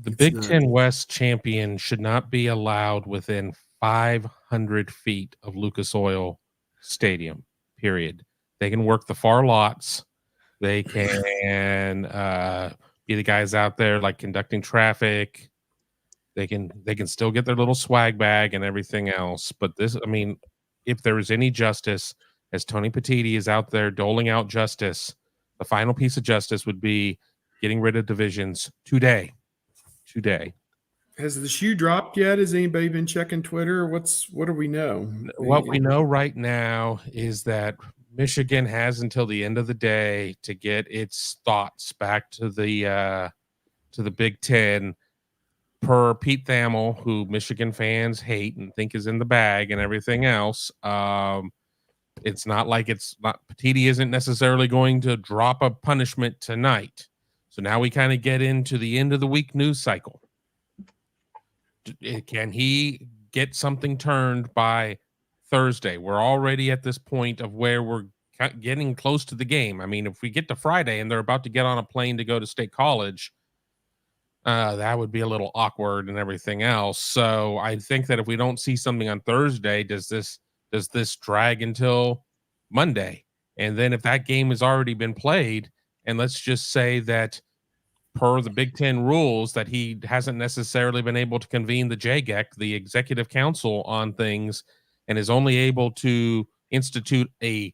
The Big Ten West champion should not be allowed within 500 feet of Lucas Oil Stadium, period. They can work the far lots. They can be the guys out there like conducting traffic. They can still get their little swag bag and everything else. But this, I mean, if there is any justice, as Tony Petitti is out there doling out justice, the final piece of justice would be getting rid of divisions today. Has the shoe dropped yet? Has anybody been checking Twitter? What do we know? What we know right now is that Michigan has until the end of the day to get its thoughts back to the Big Ten. per Pete Thamel, who Michigan fans hate and think is in the bag and everything else, it's not like Petiti isn't necessarily going to drop a punishment tonight. So now we kind of get into the end of the week news cycle. Can he get something turned by Thursday? We're already at this point of where we're getting close to the game. I mean, if we get to Friday and they're about to get on a plane to go to State College, that would be a little awkward and everything else. So I think that if we don't see something on Thursday, does this drag until Monday? And then if that game has already been played, and let's just say that per the Big Ten rules that he hasn't necessarily been able to convene the JGEC, the executive council on things, and is only able to institute a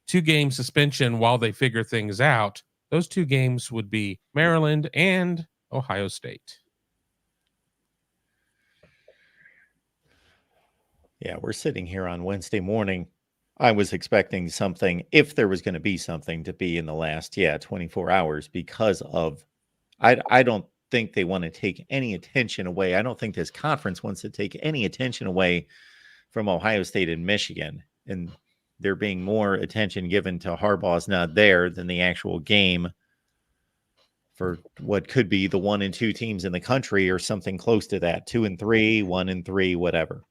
2-game suspension while they figure things out, those 2 games would be Maryland and Ohio State. Yeah, we're sitting here on Wednesday morning. I was expecting something, if there was going to be something, to be in the last 24 hours because of I don't think they want to take any attention away. I don't think this conference wants to take any attention away from Ohio State and Michigan, and there being more attention given to Harbaugh's not there than the actual game for what could be the 1 and 2 teams in the country or something close to that, 2 and 3, 1 and 3, whatever.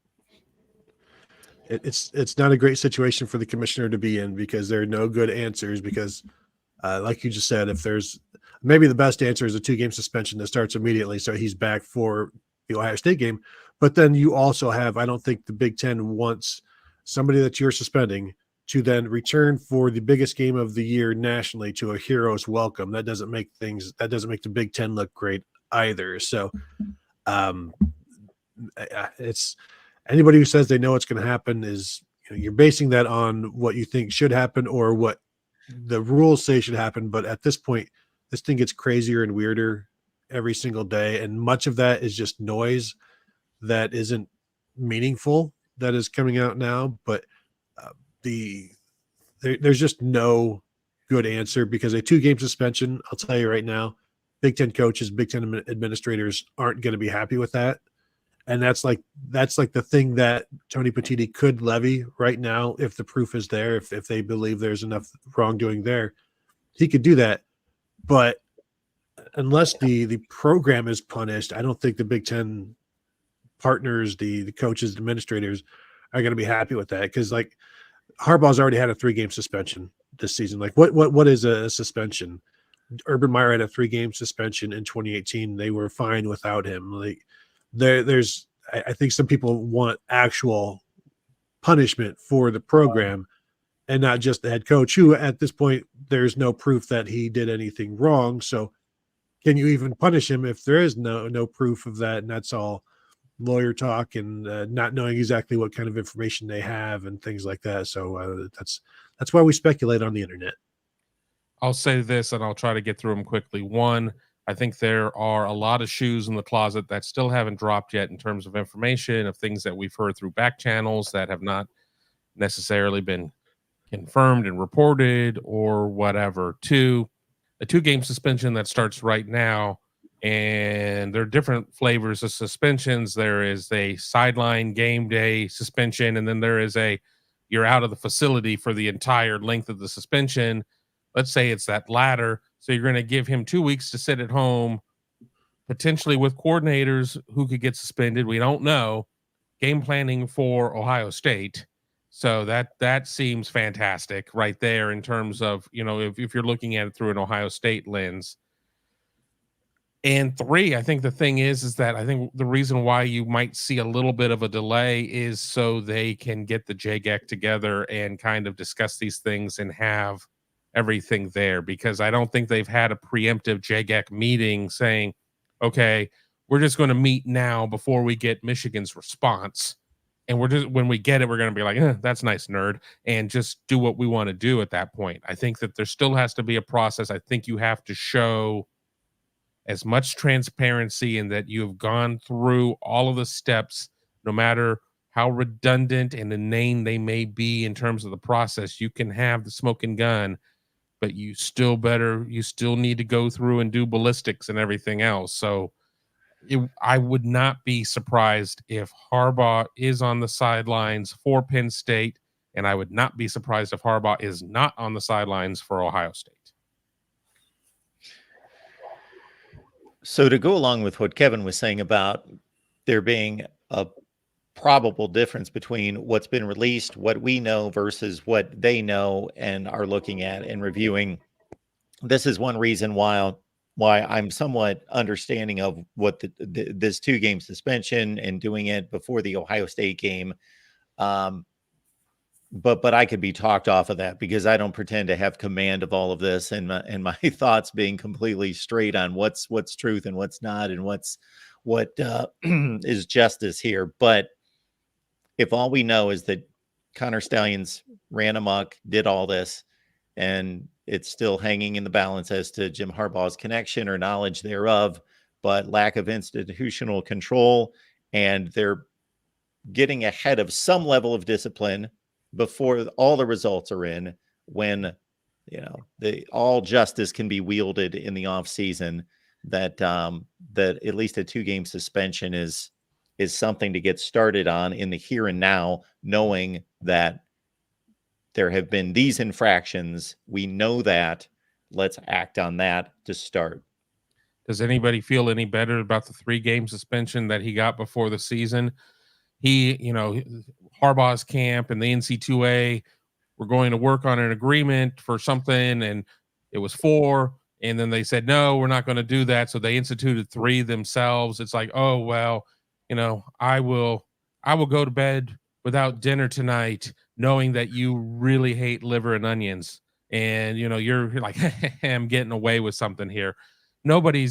It's not a great situation for the commissioner to be in because there are no good answers because like you just said, if there's maybe the best answer is a 2-game suspension that starts immediately. So he's back for the Ohio State game. But then you also have, I don't think the Big Ten wants somebody that you're suspending to then return for the biggest game of the year nationally to a hero's welcome. That doesn't make the Big Ten look great either. So it's anybody who says they know what's going to happen is, you're basing that on what you think should happen or what the rules say should happen. But at this point, this thing gets crazier and weirder every single day. And much of that is just noise that isn't meaningful that is coming out now. But there's just no good answer because a 2-game suspension, I'll tell you right now, Big Ten coaches, Big Ten administrators aren't going to be happy with that. And that's like the thing that Tony Petiti could levy right now if the proof is there, if they believe there's enough wrongdoing there, he could do that. But unless the program is punished, I don't think the Big Ten partners, the coaches, the administrators are going to be happy with that because like Harbaugh's already had a 3-game suspension this season. Like what is a suspension? Urban Meyer had a 3-game suspension in 2018. They were fine without him. Like I think some people want actual punishment for the program and not just the head coach who at this point, there's no proof that he did anything wrong. So can you even punish him if there is no proof of that? And that's all lawyer talk and not knowing exactly what kind of information they have and things like that. So that's why we speculate on the internet. I'll say this and I'll try to get through them quickly. One, I think there are a lot of shoes in the closet that still haven't dropped yet in terms of information, of things that we've heard through back channels that have not necessarily been confirmed and reported or whatever. Two, a 2-game suspension that starts right now, and there are different flavors of suspensions. There is a sideline game day suspension, and then there is you're out of the facility for the entire length of the suspension. Let's say it's that latter. So you're going to give him 2 weeks to sit at home, potentially with coordinators who could get suspended. We don't know. Game planning for Ohio State. So that seems fantastic right there in terms of, if you're looking at it through an Ohio State lens. And 3, I think the thing is that I think the reason why you might see a little bit of a delay is so they can get the JGEC together and kind of discuss these things and have everything there, because I don't think they've had a preemptive JGEC meeting saying, okay, we're just going to meet now before we get Michigan's response. And when we get it, we're going to be like, that's nice, nerd, and just do what we want to do at that point. I think that there still has to be a process. I think you have to show as much transparency and that you have gone through all of the steps, no matter how redundant and inane they may be in terms of the process. You can have the smoking gun, but you still need to go through and do ballistics and everything else. So I would not be surprised if Harbaugh is on the sidelines for Penn State, and I would not be surprised if Harbaugh is not on the sidelines for Ohio State. So to go along with what Kevin was saying about there being a probable difference between what's been released, what we know versus what they know and are looking at and reviewing, this is one reason why I'm somewhat understanding of what this 2-game suspension and doing it before the Ohio State game. But I could be talked off of that because I don't pretend to have command of all of this, and my thoughts being completely straight on what's truth and what's not, and what is justice here. But if all we know is that Connor Stallions ran amok, did all this, and it's still hanging in the balance as to Jim Harbaugh's connection or knowledge thereof, but lack of institutional control, and they're getting ahead of some level of discipline before all the results are in, when all justice can be wielded in the off season, that at least a 2-game suspension is something to get started on in the here and now, knowing that there have been these infractions. We know that. Let's act on that to start. Does anybody feel any better about the 3-game suspension that he got before the season? Harbaugh's camp and the NC2A were going to work on an agreement for something, and it was 4, and then they said, no, we're not going to do that. So they instituted 3 themselves. It's like, oh, well, I will go to bed without dinner tonight, knowing that you really hate liver and onions. And, you're like, I'm getting away with something here. Nobody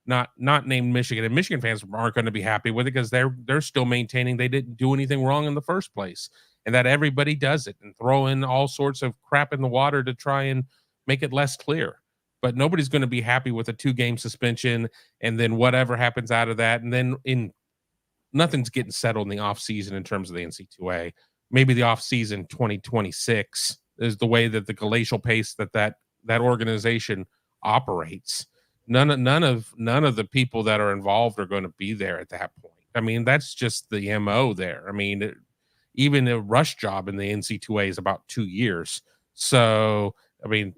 not named Michigan, and Michigan fans aren't going to be happy with it because they're still maintaining they didn't do anything wrong in the first place, and that everybody does it and throw in all sorts of crap in the water to try and make it less clear. But nobody's going to be happy with a 2-game suspension, and then whatever happens out of that, and then nothing's getting settled in the off season in terms of the NC2A. Maybe the off season 2026 is the way that the glacial pace that organization operates. None of the people that are involved are going to be there at that point. I mean, that's just the MO there. I mean, even a rush job in the NC2A is about 2 years. So, I mean,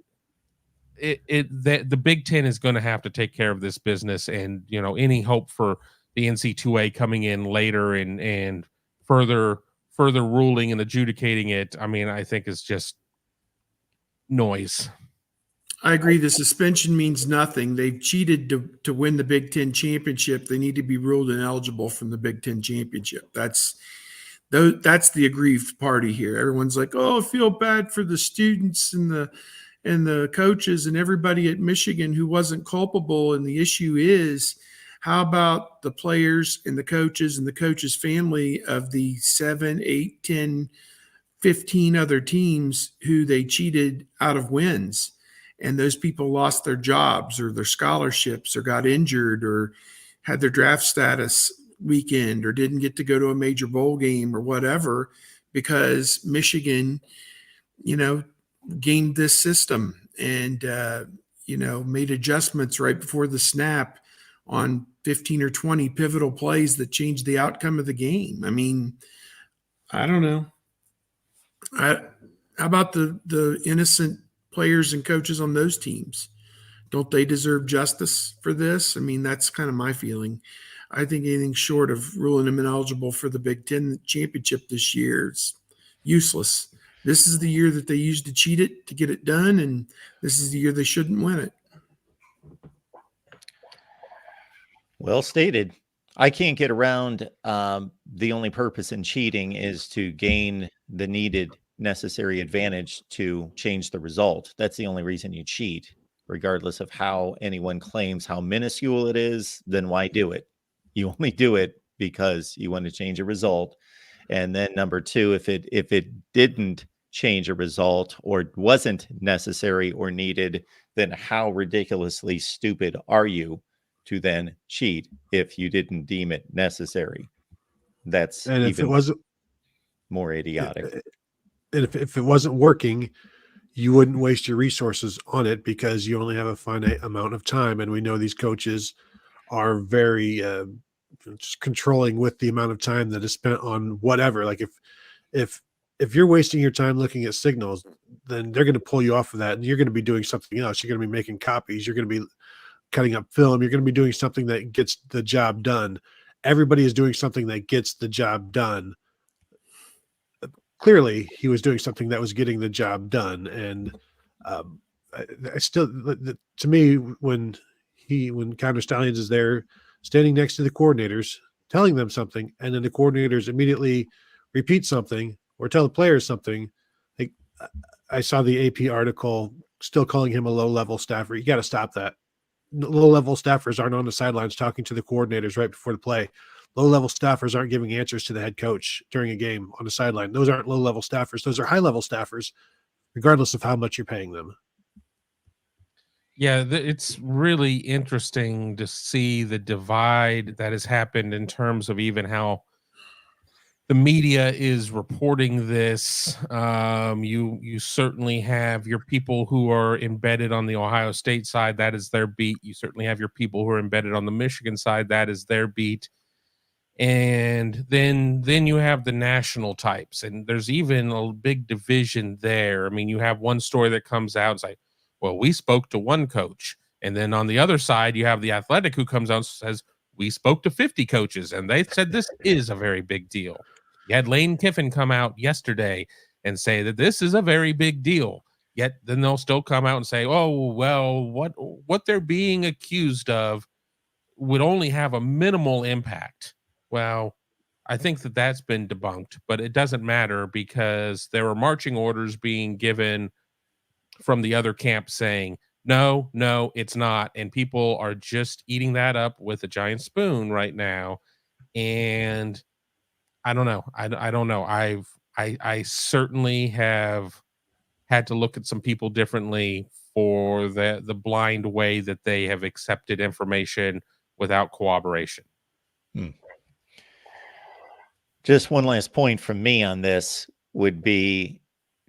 the Big Ten is going to have to take care of this business, and any hope for the NC2A coming in later and further ruling and adjudicating it, I mean, I think is just noise. I agree. The suspension means nothing. They've cheated to win the Big Ten championship. They need to be ruled ineligible from the Big Ten championship. That's the aggrieved party here. Everyone's like, oh, I feel bad for the students and the coaches and everybody at Michigan who wasn't culpable. And the issue is, how about the players and the coaches' family of the 7, 8, 10, 15 other teams who they cheated out of wins? And those people lost their jobs or their scholarships or got injured or had their draft status weakened or didn't get to go to a major bowl game or whatever, because Michigan, gamed this system and, made adjustments right before the snap on 15 or 20 pivotal plays that changed the outcome of the game. I mean, I don't know. How about the innocent players and coaches on those teams? Don't they deserve justice for this? I mean, that's kind of my feeling. I think anything short of ruling them ineligible for the Big Ten championship this year is useless. This is the year that they used to cheat it to get it done, and this is the year they shouldn't win it. Well stated. I can't get around the only purpose in cheating is to gain the needed necessary advantage to change the result. That's the only reason you cheat, regardless of how anyone claims how minuscule it is. Then why do it? You only do it because you want to change a result. And then number 2, if it didn't change a result or wasn't necessary or needed, then how ridiculously stupid are you to then cheat if you didn't deem it necessary? That's and if even it wasn't more idiotic. And if it wasn't working, you wouldn't waste your resources on it because you only have a finite amount of time. And we know these coaches are very just controlling with the amount of time that is spent on whatever. Like if you're wasting your time looking at signals, then they're going to pull you off of that, and you're going to be doing something else. You're going to be making copies. You're going to be cutting up film. You're going to be doing something that gets the job done. Everybody is doing something that gets the job done. Clearly, he was doing something that was getting the job done, and I still, to me, when Counter Stallions is there, standing next to the coordinators, telling them something, and then the coordinators immediately repeat something or tell the players something. Like, I saw the AP article still calling him a low-level staffer. You got to stop that. Low-level staffers aren't on the sidelines talking to the coordinators right before the play. Low-level staffers aren't giving answers to the head coach during a game on the sideline. Those aren't low-level staffers. Those are high-level staffers, regardless of how much you're paying them. Yeah, it's really interesting to see the divide that has happened in terms of even how the media is reporting this. You certainly have your people who are embedded on the Ohio State side. That is their beat. You certainly have your people who are embedded on the Michigan side. That is their beat. And then you have the national types, and there's even a big division there. I mean, you have one story that comes out. It's like, well, we spoke to one coach, and then on the other side, you have the Athletic who comes out and says we spoke to 50 coaches, and they said this is a very big deal. You had Lane Kiffin come out yesterday and say that this is a very big deal. Yet then they'll still come out and say, oh, well, what they're being accused of would only have a minimal impact. Well, I think that that's been debunked, but it doesn't matter because there are marching orders being given from the other camp saying, no, it's not. And people are just eating that up with a giant spoon right now. And I don't know. I don't know. I certainly have had to look at some people differently for the blind way that they have accepted information without cooperation. Just one last point from me on this would be,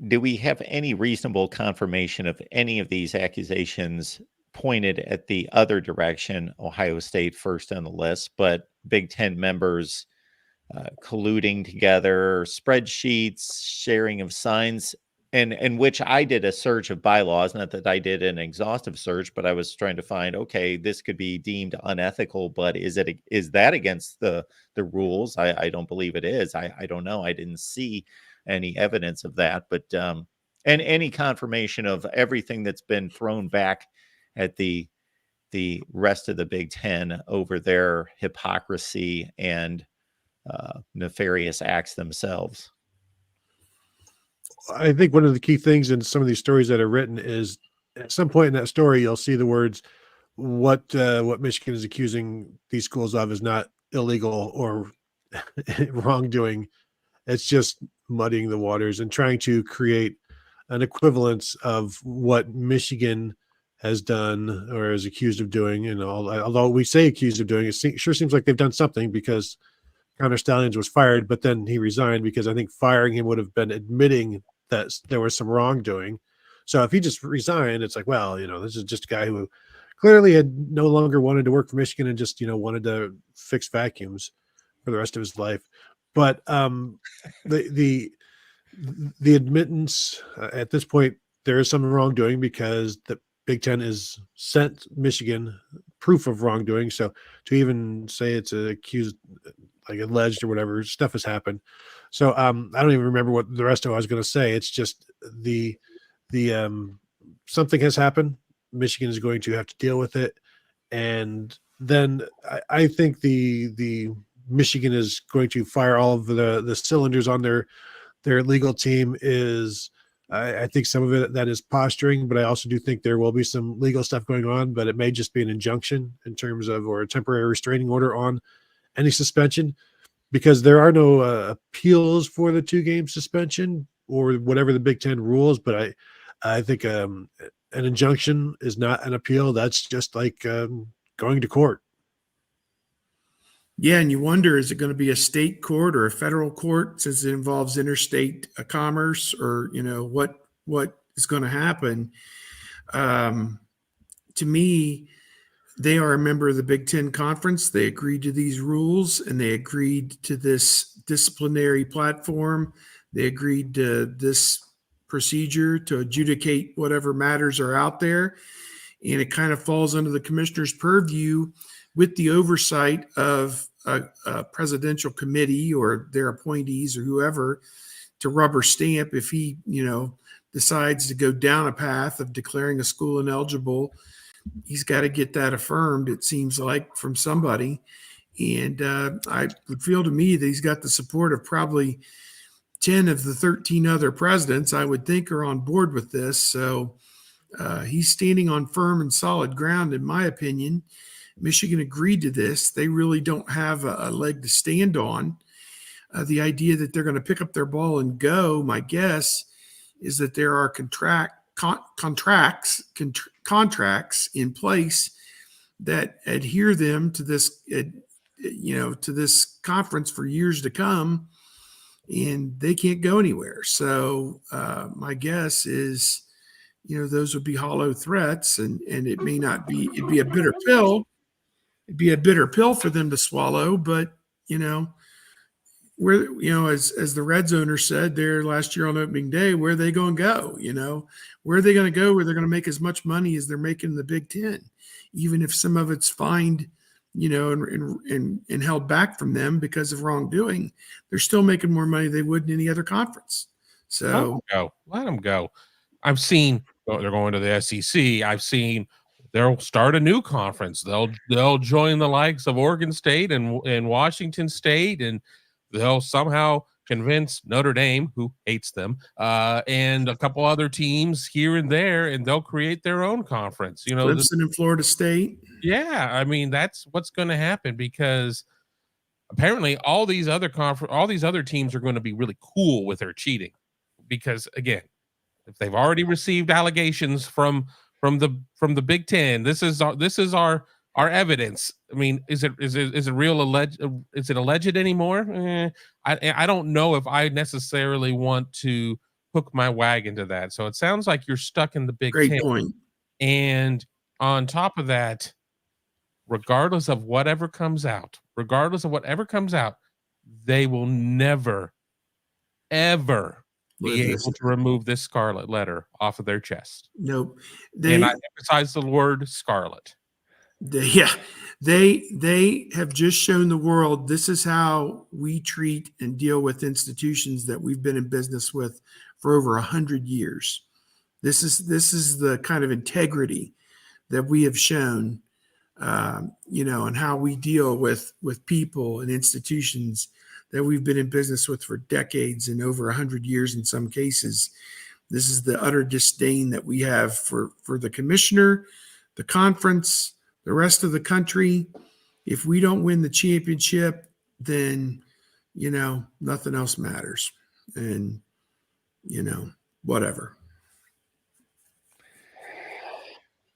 do we have any reasonable confirmation of any of these accusations pointed at the other direction? Ohio State first on the list, but Big Ten members colluding together, spreadsheets, sharing of signs, and which I did a search of bylaws, not that I did an exhaustive search, but I was trying to find, okay, this could be deemed unethical, but is that against the rules? I don't believe it is. I don't know. I didn't see any evidence of that, but and any confirmation of everything that's been thrown back at the rest of the Big Ten over their hypocrisy and nefarious acts themselves. I think one of the key things in some of these stories that are written is at some point in that story, you'll see the words, what Michigan is accusing these schools of is not illegal or wrongdoing. It's just muddying the waters and trying to create an equivalence of what Michigan has done or is accused of doing. And although we say accused of doing, it sure seems like they've done something, because Counter Stallions was fired, but then he resigned because I think firing him would have been admitting that there was some wrongdoing. So if he just resigned, it's like, well, this is just a guy who clearly had no longer wanted to work for Michigan and just, wanted to fix vacuums for the rest of his life. But the admittance at this point, there is some wrongdoing because the Big Ten is sent Michigan proof of wrongdoing. So to even say it's accused, like alleged or whatever, stuff has happened. So I don't even remember what the rest of it I was going to say. It's just the something has happened. Michigan is going to have to deal with it. And then I think the Michigan is going to fire all of the cylinders on their legal team is, I think some of it that is posturing, but I also do think there will be some legal stuff going on, but it may just be an injunction in terms of, or a temporary restraining order on any suspension, because there are no appeals for the 2-game suspension or whatever the Big Ten rules. But I think an injunction is not an appeal. That's just like going to court. Yeah, and you wonder, is it going to be a state court or a federal court, since it involves interstate commerce, or what is going to happen? To me, They are a member of the Big Ten Conference. They agreed to these rules and they agreed to this disciplinary platform. They agreed to this procedure to adjudicate whatever matters are out there. And it kind of falls under the commissioner's purview with the oversight of a presidential committee or their appointees or whoever to rubber stamp if he, decides to go down a path of declaring a school ineligible. He's got to get that affirmed, it seems like, from somebody. And I would feel to me that he's got the support of probably 10 of the 13 other presidents, I would think, are on board with this. So he's standing on firm and solid ground, in my opinion. Michigan agreed to this. They really don't have a leg to stand on. The idea that they're going to pick up their ball and go, my guess is that there are contracts in place that adhere them to this, to this conference for years to come, and they can't go anywhere. So my guess is, those would be hollow threats, and it may not be. It'd be a bitter pill. It'd be a bitter pill for them to swallow, but where, as the Reds owner said there last year on opening day, where are they going to go? Where are they going to go where they're going to make as much money as they're making in the Big Ten, even if some of it's fined, and held back from them because of wrongdoing, they're still making more money than they would in any other conference. So let them go. I've seen they're going to the SEC. I've seen they'll start a new conference. They'll join the likes of Oregon State and Washington State, and they'll somehow convince Notre Dame, who hates them, and a couple other teams here and there, and they'll create their own conference. Clemson and Florida State. Yeah, I mean, that's what's going to happen, because apparently all these other teams are going to be really cool with their cheating, because again, if they've already received allegations from the Big Ten, this is our evidence. I mean, is it real alleged? Is it alleged anymore? I don't know if I necessarily want to hook my wagon to that. So it sounds like you're stuck in the Big Ten. Great point. And on top of that, regardless of whatever comes out, they will never, ever be able to remove this scarlet letter off of their chest. Nope. And I emphasize the word scarlet. They have just shown the world this is how we treat and deal with institutions that we've been in business with for over 100 years. This is the kind of integrity that we have shown, and how we deal with people and institutions that we've been in business with for decades and over 100 years in some cases. This is the utter disdain that we have for the commissioner, the conference, the rest of the country. If we don't win the championship, then, nothing else matters. And, whatever.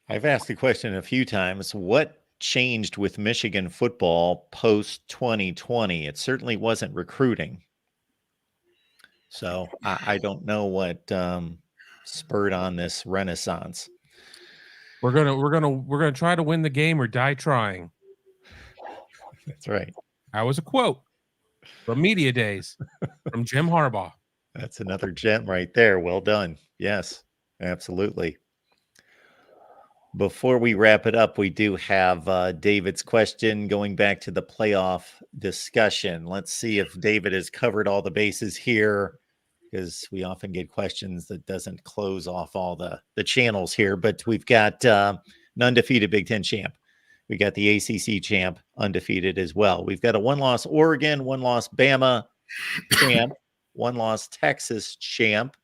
I've asked the question a few times, what changed with Michigan football post 2020? It certainly wasn't recruiting. So I don't know what spurred on this renaissance. We're gonna try to win the game or die trying. That's right. That was a quote from Media Days from Jim Harbaugh. That's another gem right there. Well done. Yes, absolutely. Before we wrap it up, we do have David's question going back to the playoff discussion. Let's see if David has covered all the bases here, because we often get questions that doesn't close off all the channels here. But we've got an undefeated Big Ten champ. We got the ACC champ undefeated as well. We've got a one-loss Oregon, one-loss Bama champ, one-loss Texas champ.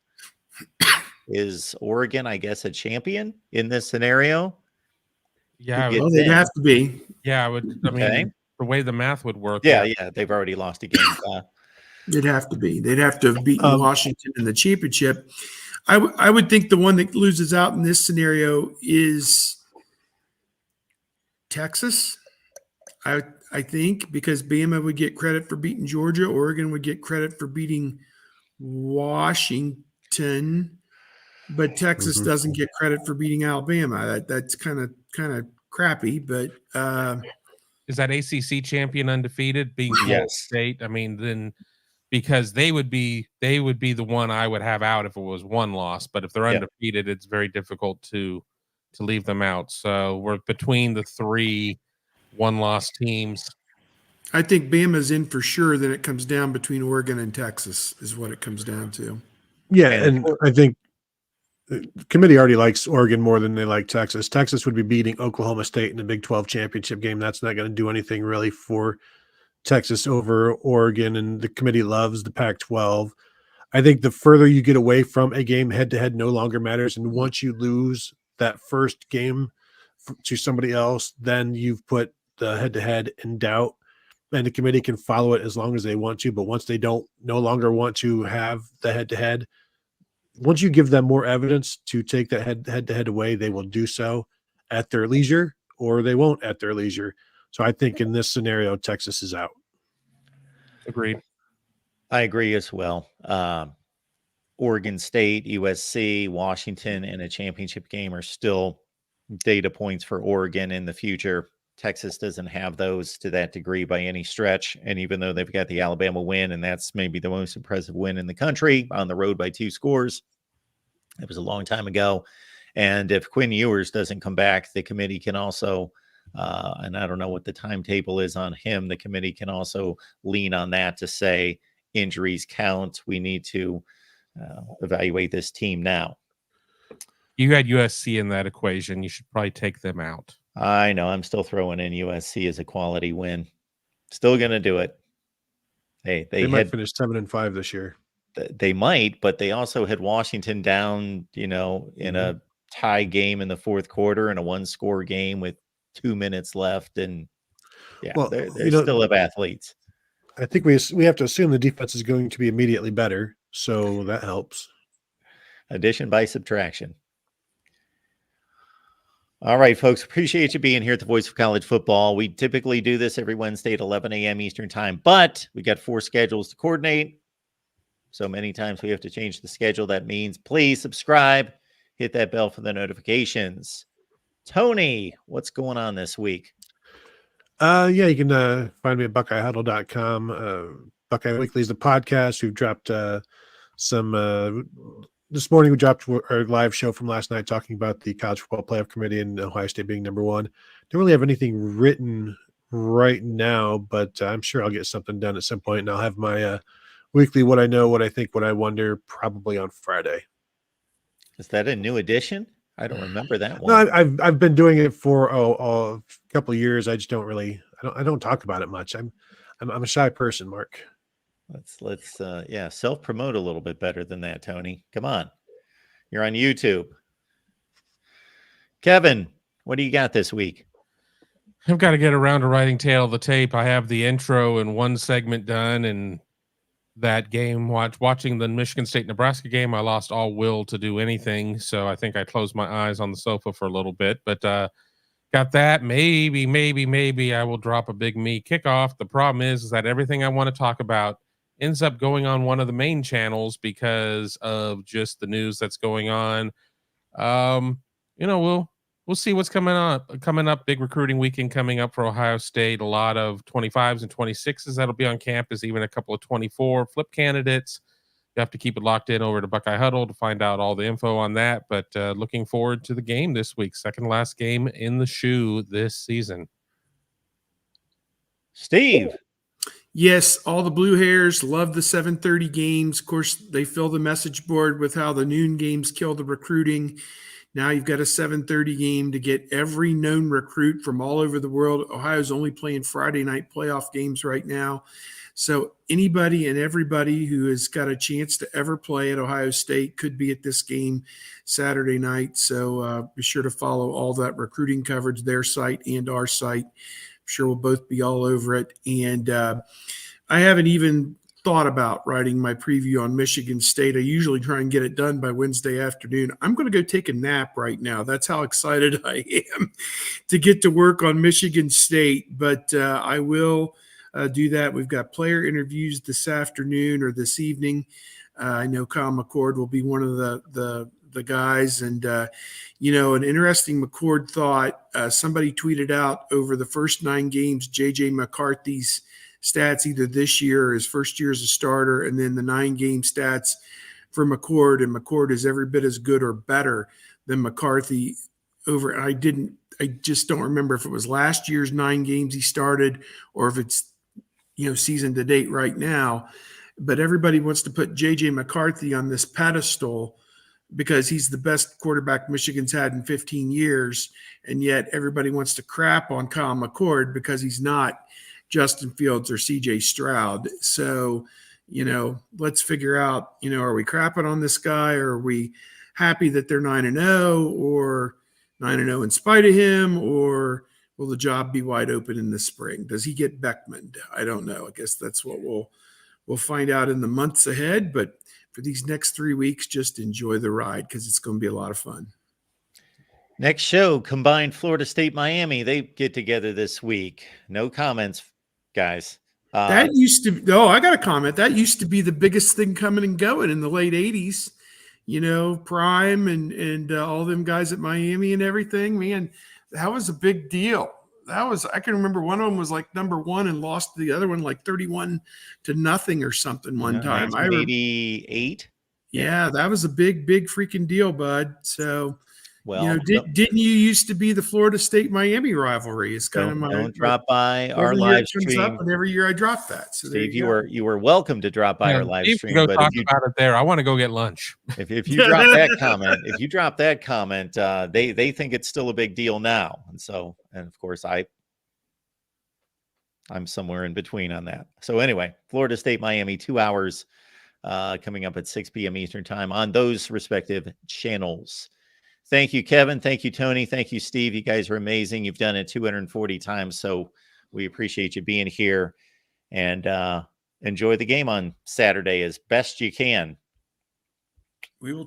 Is Oregon, I guess, a champion in this scenario? Yeah, they'd have to be. Yeah, mean, the way the math would work. Yeah, they've already lost a game. They'd have to be. They'd have to have beaten Washington in the championship. I would think the one that loses out in this scenario is Texas. I think, because Bama would get credit for beating Georgia, Oregon would get credit for beating Washington, but Texas doesn't get credit for beating Alabama. That's kind of crappy, but Is that ACC champion undefeated being Florida Yes. State? I mean, then because they would be the one I would have out if it was one loss. But if they're Yep. undefeated, it's very difficult to leave them out. So we're between the 3 one-loss teams. I think Bama's in for sure. Then it comes down between Oregon and Texas is what it comes down to. Yeah, And and I think the committee already likes Oregon more than they like Texas. Texas would be beating Oklahoma State in the Big 12 championship game. That's not going to do anything really for Texas over Oregon, and the committee loves the Pac-12. I think the further you get away from a game, head-to-head no longer matters. And once you lose that first game to somebody else, then you've put the head-to-head in doubt. And the committee can follow it as long as they want to. But once they no longer want to have the head-to-head, once you give them more evidence to take that head-to-head away, they will do so at their leisure, or they won't at their leisure. So I think in this scenario, Texas is out. Agreed. I agree as well. Oregon State, USC, Washington in a championship game are still data points for Oregon in the future. Texas doesn't have those to that degree by any stretch. And even though they've got the Alabama win, and that's maybe the most impressive win in the country on the road by 2 scores, it was a long time ago. And if Quinn Ewers doesn't come back, the committee can also, and I don't know what the timetable is on him, the committee can also lean on that to say injuries count. We need to evaluate this team now. You had USC in that equation. You should probably take them out. I know. I'm still throwing in USC as a quality win. Still going to do it. They might had finish 7-5 this year. They might, but they also had Washington down, in a tie game in the fourth quarter and a 1-score game with 2 minutes left. And they still have athletes. I think we have to assume the defense is going to be immediately better. So that helps. Addition by subtraction. All right, folks, appreciate you being here at the Voice of College Football. We typically do this every Wednesday at 11 a.m. Eastern time, but we got 4 schedules to coordinate. So many times we have to change the schedule. That means please subscribe, hit that bell for the notifications. Tony, what's going on this week? You can find me at BuckeyeHuddle.com. Buckeye Weekly is the podcast. We've dropped some this morning. We dropped our live show from last night talking about the College Football Playoff Committee and Ohio State being number 1. Don't really have anything written right now, but I'm sure I'll get something done at some point, and I'll have my weekly what I know, what I think, what I wonder probably on Friday. Is that a new edition? I don't remember that one. No, I've been doing it for a couple of years. I just don't really I don't talk about it much. I'm a shy person, Mark. Let's self-promote a little bit better than that, Tony. Come on. You're on YouTube. Kevin, what do you got this week? I've got to get around to writing Tale of the Tape. I have the intro and 1 segment done, and that game, watching the Michigan State-Nebraska game, I lost all will to do anything, so I think I closed my eyes on the sofa for a little bit, but got that. Maybe I will drop a Big Me kickoff. The problem is that everything I want to talk about ends up going on one of the main channels because of just the news that's going on. We'll see what's coming up. Big recruiting weekend coming up for Ohio State. A lot of 25s and 26s that'll be on campus, even a couple of 24 flip candidates. You have to keep it locked in over to Buckeye Huddle to find out all the info on that. But looking forward to the game this week. Second last game in the shoe this season. Steve. Yes, all the Blue Hairs love the 7:30 games. Of course, they fill the message board with how the noon games kill the recruiting. Now you've got a 7:30 game to get every known recruit from all over the world. Ohio's only playing Friday night playoff games right now. So anybody and everybody who has got a chance to ever play at Ohio State could be at this game Saturday night. So be sure to follow all that recruiting coverage, their site and our site. I'm sure we'll both be all over it. And I haven't even thought about writing my preview on Michigan State. I usually try and get it done by Wednesday afternoon. I'm going to go take a nap right now. That's how excited I am to get to work on Michigan State. But I will do that. We've got player interviews this afternoon or this evening. I know Kyle McCord will be one of the the guys. And, an interesting McCord thought, somebody tweeted out over the first 9 games, JJ McCarthy's stats either this year or his first year as a starter, and then the 9-game stats for McCord, and McCord is every bit as good or better than McCarthy over. I just don't remember if it was last year's 9 games he started or if it's, season to date right now. But everybody wants to put JJ McCarthy on this pedestal because he's the best quarterback Michigan's had in 15 years. And yet everybody wants to crap on Kyle McCord because he's not Justin Fields or CJ Stroud. So, let's figure out, are we crapping on this guy, or are we happy that they're 9-0 or 9-0 in spite of him, or will the job be wide open in the spring? Does he get Beckman? I don't know. I guess that's what we'll find out in the months ahead. But for these next 3 weeks, just enjoy the ride because it's going to be a lot of fun. Next show, combined Florida State, Miami. They get together this week. No comments, guys. That used to, I got a comment. That used to be the biggest thing coming and going in the late 80s, Prime and all them guys at Miami and everything, man, that was a big deal. I can remember one of them was like number 1 and lost the other one like 31-0 or something one time. 1988. Yeah, that was a big freaking deal, bud. So, well, didn't you used to be the Florida State Miami rivalry? It's kind of my don't drop by our live stream. And every year I drop that. So Steve, you were welcome to drop by our live stream. Go talk about it there. I want to go get lunch. If you drop that comment, they think it's still a big deal now, and of course I'm somewhere in between on that. So anyway, Florida State, Miami, 2 hours coming up at 6 p.m. Eastern time on those respective channels. Thank you, Kevin. Thank you, Tony. Thank you, Steve. You guys are amazing. You've done it 240 times, so we appreciate you being here. And enjoy the game on Saturday as best you can. We will